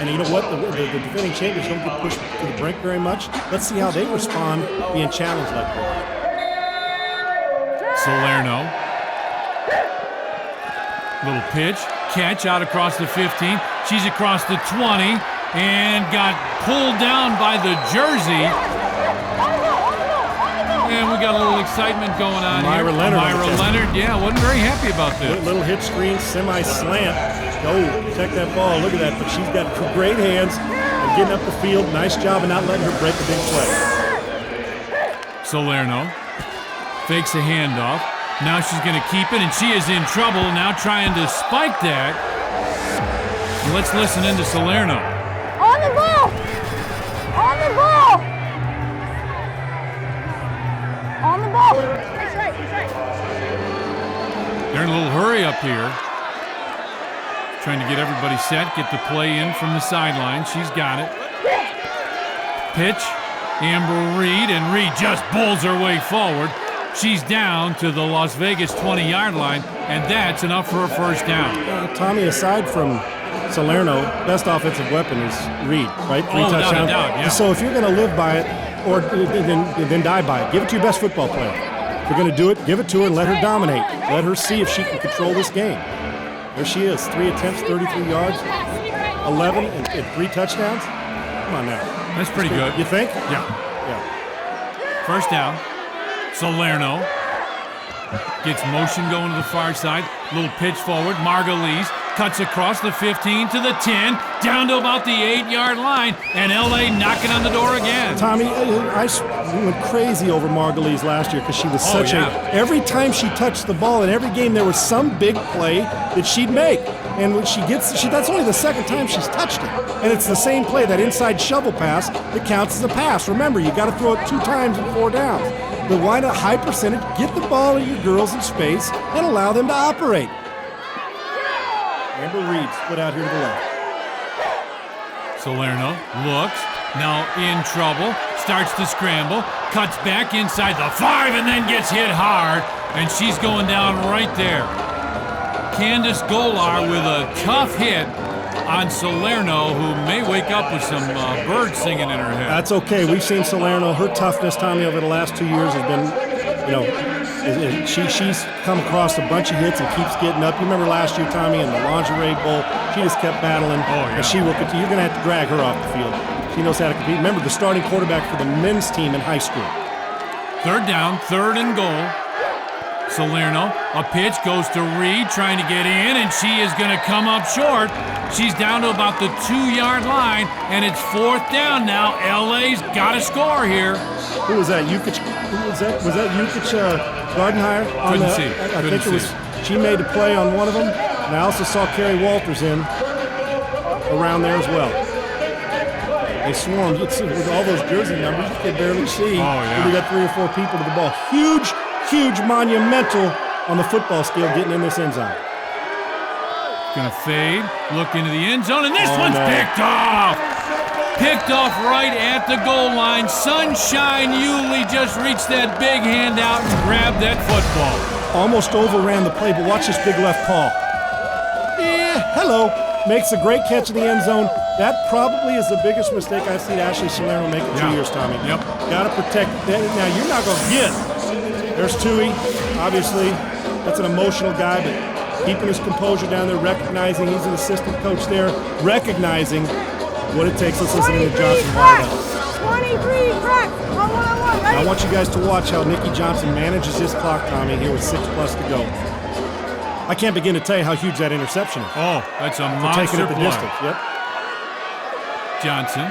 And you know what? The defending champions don't get pushed to the brink very much. Let's see how they respond being challenged like that. Salerno. Little pitch. Catch out across the 15. She's across the 20 and got pulled down by the jersey. And we got a little excitement going on Myra here. Leonard. Myra Leonard, yeah, wasn't very happy about this. Little hit screen, semi-slant. Go, protect that ball. Look at that. But she's got great hands and getting up the field. Nice job of not letting her break the big play. Salerno fakes a handoff. Now she's going to keep it, and she is in trouble. Now trying to spike that. Let's listen into Salerno. On the ball! On the ball! On the ball! That's right, that's right. They're in a little hurry up here. Trying to get everybody set, get the play in from the sideline. She's got it. Pitch, Amber Reed, and Reed just bowls her way forward. She's down to the Las Vegas 20-yard line, and that's enough for a first down. Tommy, aside from Salerno, best offensive weapon is Reed, right? 3 touchdowns. Without a doubt, yeah. So if you're going to live by it, or then die by it, give it to your best football player. If you're going to do it, give it to her and let her dominate. Let her see if she can control this game. There she is, 3 attempts, 33 yards, 11 and 3 touchdowns. Come on now. That's pretty good. You think? Yeah. Yeah. First down. Salerno gets motion going to the far side. Little pitch forward. Margulies cuts across the 15 to the 10, down to about the 8-yard line, and LA knocking on the door again. Tommy, I went crazy over Margulies last year because she was such every time she touched the ball in every game, there was some big play that she'd make. And when that's only the second time she's touched it. And it's the same play, that inside shovel pass that counts as a pass. Remember, you got to throw it 2 times in 4 downs. But why not high percentage? Get the ball to your girls in space and allow them to operate. Amber Reed split out here to the left. Salerno looks, now in trouble, starts to scramble, cuts back inside the 5 and then gets hit hard, and she's going down right there. Candace Golar with a tough hit on Salerno, who may wake up with some birds singing in her head. That's okay. We've seen Salerno. Her toughness, Tommy, over the last 2 years has been, she's come across a bunch of hits and keeps getting up. You remember last year, Tommy, in the Lingerie Bowl, she just kept battling. Oh, yeah. And she will continue. You're going to have to drag her off the field. She knows how to compete. Remember, the starting quarterback for the men's team in high school. Third down, 3rd and goal. Salerno, a pitch goes to Reed, trying to get in, and she is going to come up short. She's down to about the 2-yard line, and it's 4th down now. LA's got to score here. Who was that? Jukic? Who was that? Was that Jukic Gardenhire? Couldn't see. I think it was. She made the play on one of them, and I also saw Kerry Walters in around there as well. They swarmed. With all those jersey numbers, you could barely see. Oh, yeah. We got 3 or 4 people to the ball. Huge, monumental on the football scale getting in this end zone. Gonna fade, look into the end zone, and this one's picked off! Picked off right at the goal line. Sunshine Yulee just reached that big hand out and grabbed that football. Almost overran the play, but watch this big left paw. Hello. Makes a great catch in the end zone. That probably is the biggest mistake I've seen Ashley Salerno make in 2 years, Tommy. Yep. Got to protect that. Now, you're not going to get. There's Tui, obviously. That's an emotional guy, but keeping his composure down there, recognizing he's an assistant coach there, recognizing what it takes. Let's listen to Johnson. 23 tracks on 1-on-1, ready? I want you guys to watch how Nikki Johnson manages his clock, Tommy, here with 6+ to go. I can't begin to tell you how huge that interception is. Oh, that's a For monster taking it the play. distance. Yep. Johnson,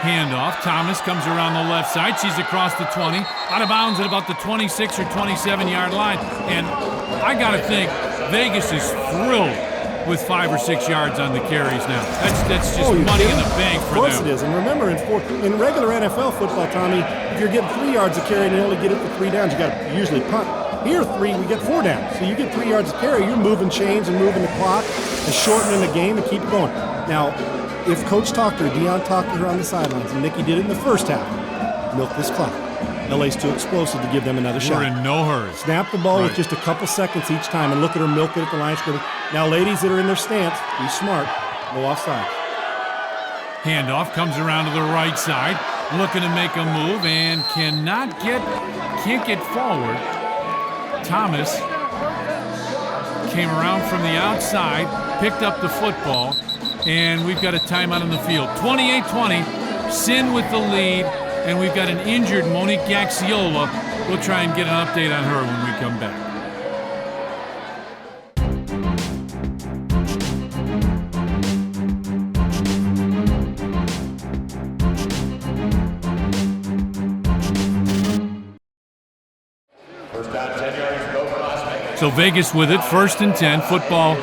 handoff. Thomas comes around the left side. She's across the 20, out of bounds at about the 26 or 27-yard line. And I got to think Vegas is thrilled with 5 or 6 yards on the carries now. That's just money in the bank for them. Of course it is. And remember, in regular NFL football, Tommy, if you're getting 3 yards a carry and you only get it for 3 downs, you got to usually punt. Here, 3, we get 4 downs. So you get 3 yards a carry, you're moving chains and moving the clock and shortening the game and keep it going. Now, if Coach talked to her, Deion talked to her on the sidelines, and Nikki did it in the first half, milk this clock. LA's too explosive to give them another shot. We're in no hurry. Snap the ball with just a couple seconds each time and look at her milk it at the line of scrimmage. Now, ladies that are in their stance, be smart. No offside. Handoff comes around to the right side, looking to make a move and can't get forward. Thomas came around from the outside, picked up the football, and we've got a timeout on the field. 28-20, Sin with the lead, and we've got an injured Monique Gaxiola. We'll try and get an update on her when we come back. So Vegas with it, 1st and 10, football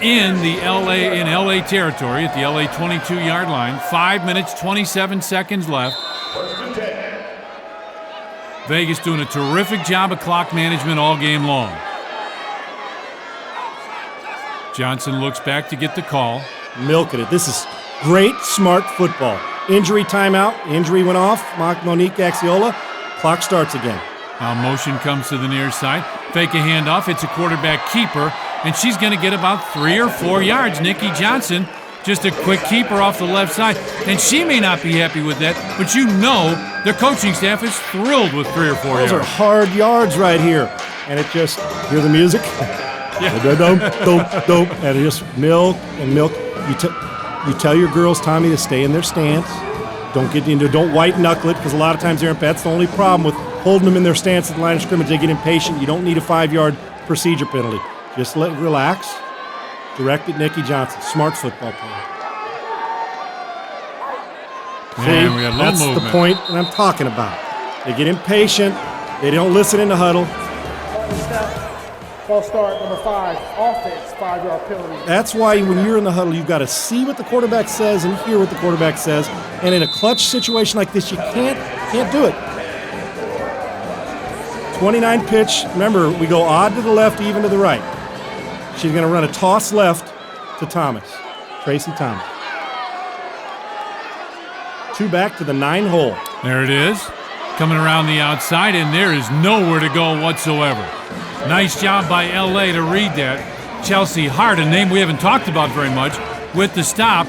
in LA territory at the LA 22-yard line. 5 minutes, 27 seconds left. Vegas doing a terrific job of clock management all game long. Johnson looks back to get the call. Milking it. This is great, smart football. Injury timeout. Injury went off. Monique Gaxiola. Clock starts again. Now motion comes to the near side. Fake a handoff. It's a quarterback keeper, and she's going to get about 3 or 4 yards. Nikki Johnson, just a quick keeper off the left side. And she may not be happy with that, but you know their coaching staff is thrilled with 3 or 4 yards. Those are hard yards right here. And it just, hear the music? Yeah. And it just milk and milk. You tell your girls, Tommy, to stay in their stance. Don't white knuckle it, because a lot of times that's the only problem with holding them in their stance at the line of scrimmage. They get impatient. You don't need a 5-yard procedure penalty. Just relax. Direct at Nikki Johnson. Smart football player. Man, we had a little that's movement. The point that I'm talking about. They get impatient. They don't listen in the huddle. False start, number 5, offense, 5-yard penalty. That's why when you're in the huddle, you've got to see what the quarterback says and hear what the quarterback says. And in a clutch situation like this, you can't do it. 29 pitch. Remember, we go odd to the left, even to the right. She's going to run a toss left to Thomas. Tracy Thomas. 2 back to the 9 hole. There it is. Coming around the outside, and there is nowhere to go whatsoever. Nice job by LA to read that. Chelsea Hart, a name we haven't talked about very much, with the stop.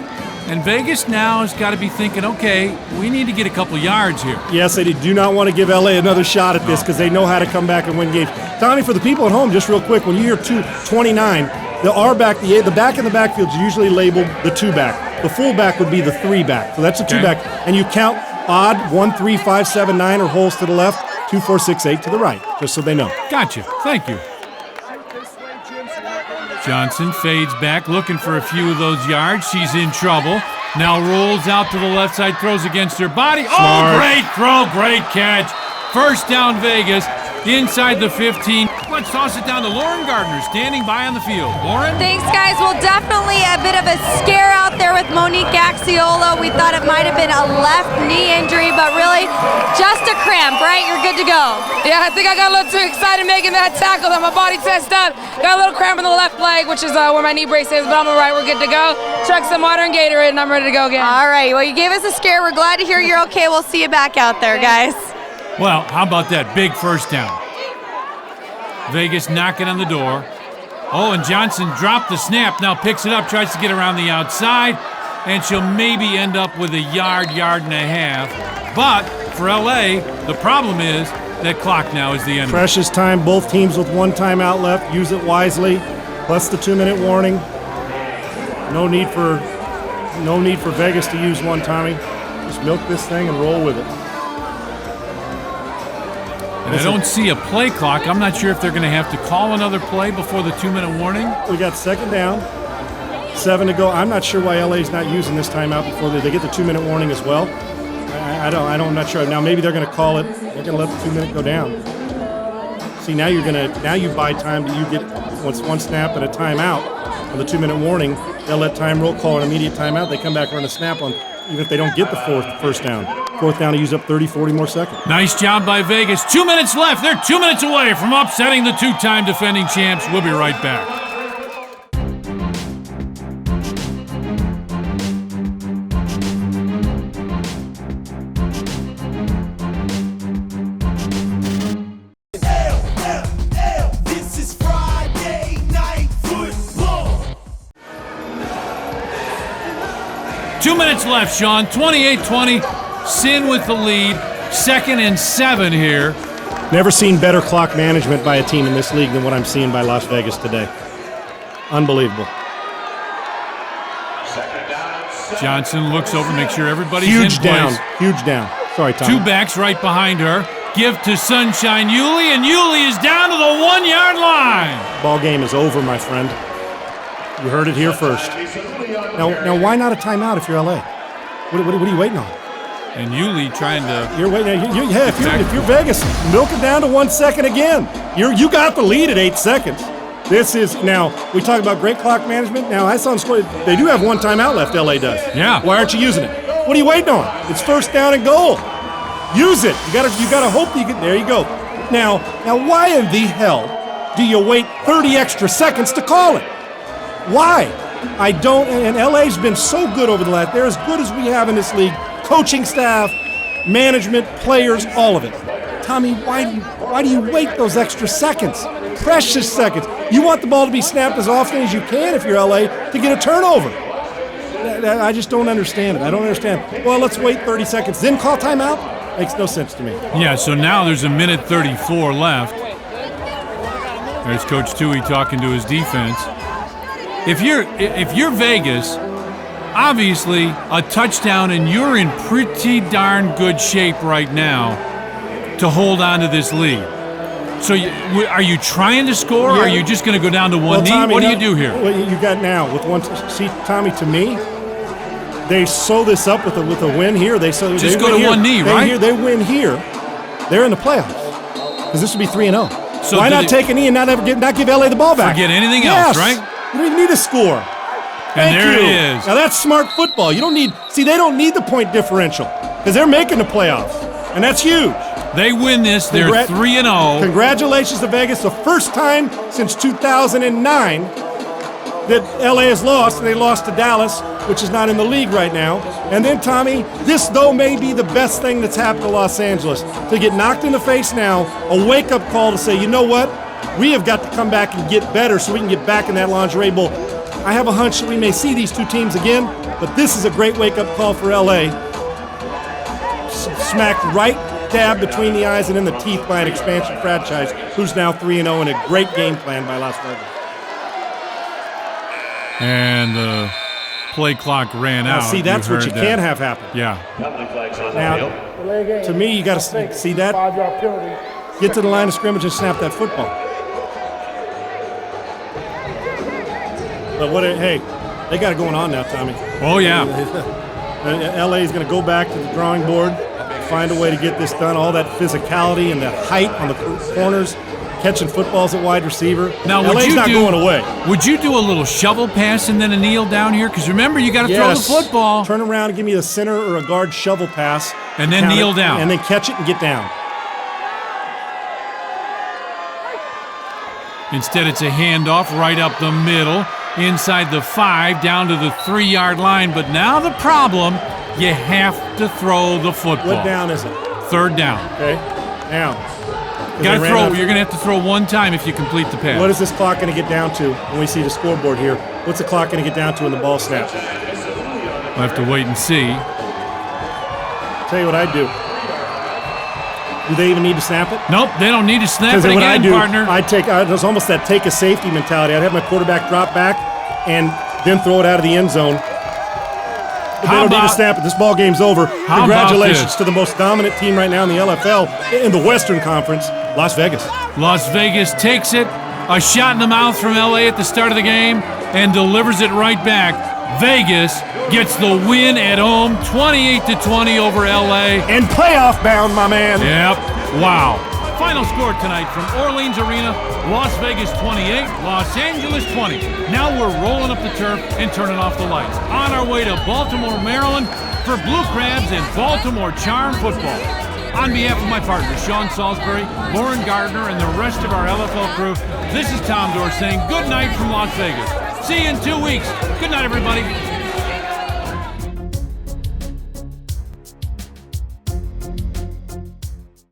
And Vegas now has got to be thinking, okay, we need to get a couple yards here. Yes, they do not want to give LA another shot at this because they know how to come back and win games. Tommy, for the people at home, just real quick, when you hear 229, the back in the backfield is usually labeled the 2-back. The fullback would be the 3-back. So that's a 2-back. And you count odd 1, 3, 5, 7, 9 or holes to the left, 2, 4, 6, 8 to the right, just so they know. Gotcha. Thank you. Johnson fades back, looking for a few of those yards. She's in trouble. Now rolls out to the left side, throws against her body. Smart. Oh, great throw, great catch. First down, Vegas, inside the 15. Let's toss it down to Lauren Gardner, standing by on the field. Lauren? Thanks, guys. Well, definitely a bit of a scare out there with Monique Gaxiola. We thought it might have been a left knee injury, but really just a cramp, right? You're good to go. Yeah, I think I got a little too excited making that tackle that my body tensed up. Got a little cramp in the left leg, which is where my knee brace is, but I'm all right. We're good to go. Chuck some water and Gatorade, and I'm ready to go again. All right. Well, you gave us a scare. We're glad to hear you're okay. We'll see you back out there, guys. Well, how about that big first down? Vegas knocking on the door. Oh, and Johnson dropped the snap, now picks it up, tries to get around the outside, and she'll maybe end up with a yard and a half. But for LA, the problem is that clock now is the end. Precious time, both teams with 1 timeout left. Use it wisely, plus the 2-minute warning. No need for Vegas to use one, Tommy. Just milk this thing and roll with it. And I don't see a play clock. I'm not sure if they're going to have to call another play before the 2-minute warning. We got 2nd down, 7 to go. I'm not sure why LA's not using this timeout before they get the 2-minute warning as well. I'm not sure. Now maybe they're going to call it. They're going to let the 2-minute go down. See, now you buy time. You get one snap and a timeout on the 2-minute warning. They'll let time roll, call an immediate timeout. They come back, run a snap on, even if they don't get the first down. Fourth down to use up 30, 40 more seconds. Nice job by Vegas. 2 minutes left. They're 2 minutes away from upsetting the two-time defending champs. We'll be right back. This is Friday Night Football. 2 minutes left, Sean. 28-20. Sin with the lead. 2nd and 7 here. Never seen better clock management by a team in this league than what I'm seeing by Las Vegas today. Unbelievable. Johnson looks over, make sure everybody's Huge in down. place. Huge down. Sorry, Tom. 2 backs right behind her. Give to Sunshine Yulee, and Yulee is down to the 1-yard line. Ball game is over, my friend. You heard it here first. Now, why not a timeout if you're LA? What are you waiting on? And Yulee trying to... You're waiting. If you're Vegas, milk it down to 1 second again. You got the lead at 8 seconds. This is now. We talk about great clock management. Now I saw on score. They do have one timeout left. LA does. Yeah. Why aren't you using it? What are you waiting on? It's first down and goal. Use it. You gotta hope you get. There you go. Now why in the hell do you wait 30 extra seconds to call it? Why? I don't. And LA's been so good over the last. They're as good as we have in this league. Coaching staff, management, players, all of it. Tommy, why do you wait those extra seconds? Precious seconds. You want the ball to be snapped as often as you can if you're LA to get a turnover. I just don't understand it. I don't understand. Well, let's wait 30 seconds, then call timeout? Makes no sense to me. Yeah, so now there's 1:34 left. There's Coach Tui talking to his defense. If you're Vegas, obviously a touchdown and you're in pretty darn good shape right now to hold on to this lead. So are you trying to score, or are you just going to go down to one knee? Tommy, what do you do here? What you got now with one? See, Tommy, to me, they sew this up with a win here. They go to one knee, right? They win here. They're in the playoffs because this would be 3-0. So why not take a knee and not give LA the ball back? Forget anything else, right? You don't even need a score. And there it is. Now that's smart football. You don't need. See, they don't need the point differential because they're making the playoffs, and that's huge. They win this. They're 3-0. Congratulations to Vegas. The first time since 2009 that LA has lost, and they lost to Dallas, which is not in the league right now. And then, Tommy, this, though, may be the best thing that's happened to Los Angeles. To get knocked in the face now, a wake-up call to say, you know what? We have got to come back and get better so we can get back in that lingerie bowl. I have a hunch that we may see these two teams again, but this is a great wake-up call for LA. Smacked right dab between the eyes and in the teeth by an expansion franchise who's now 3-0 and a great game plan by Las Vegas. And the play clock ran out. See, that's what you can't have happen. Yeah. Now, to me, you got to see that. Get to the line of scrimmage and snap that football. But hey, they got it going on now, Tommy. Oh, yeah. LA is going to go back to the drawing board, find a way to get this done. All that physicality and that height on the corners, catching footballs at wide receiver. Now, LA's not going away. Would you do a little shovel pass and then a kneel down here? Because remember, you got to throw the football. Turn around and give me a center or a guard shovel pass. And then kneel down. And then catch it and get down. Instead, it's a handoff right up the middle, inside the 5, down to the 3-yard line. But now the problem, you have to throw the football. What down is it? 3rd down. Okay. Now. Got to throw. You're going to have to throw one time if you complete the pass. What is this clock going to get down to when we see the scoreboard here? What's the clock going to get down to in the ball snap? We'll have to wait and see. Tell you what I'd do. Do they even need to snap it? Nope, they don't need to snap it again, partner. There's almost that take a safety mentality. I'd have my quarterback drop back and then throw it out of the end zone. But they don't need to snap it. This ball game's over. Congratulations to the most dominant team right now in the LFL in the Western Conference, Las Vegas. Las Vegas takes it, a shot in the mouth from LA at the start of the game, and delivers it right back. Vegas gets the win at home, 28-20 over LA. And playoff bound, my man. Yep. Wow. Final score tonight from Orleans Arena, Las Vegas 28, Los Angeles 20. Now we're rolling up the turf and turning off the lights. On our way to Baltimore, Maryland for Blue Crabs and Baltimore Charm football. On behalf of my partners, Sean Salisbury, Lauren Gardner, and the rest of our LFL crew, this is Tom Dorr saying good night from Las Vegas. See you in 2 weeks. Good night, everybody.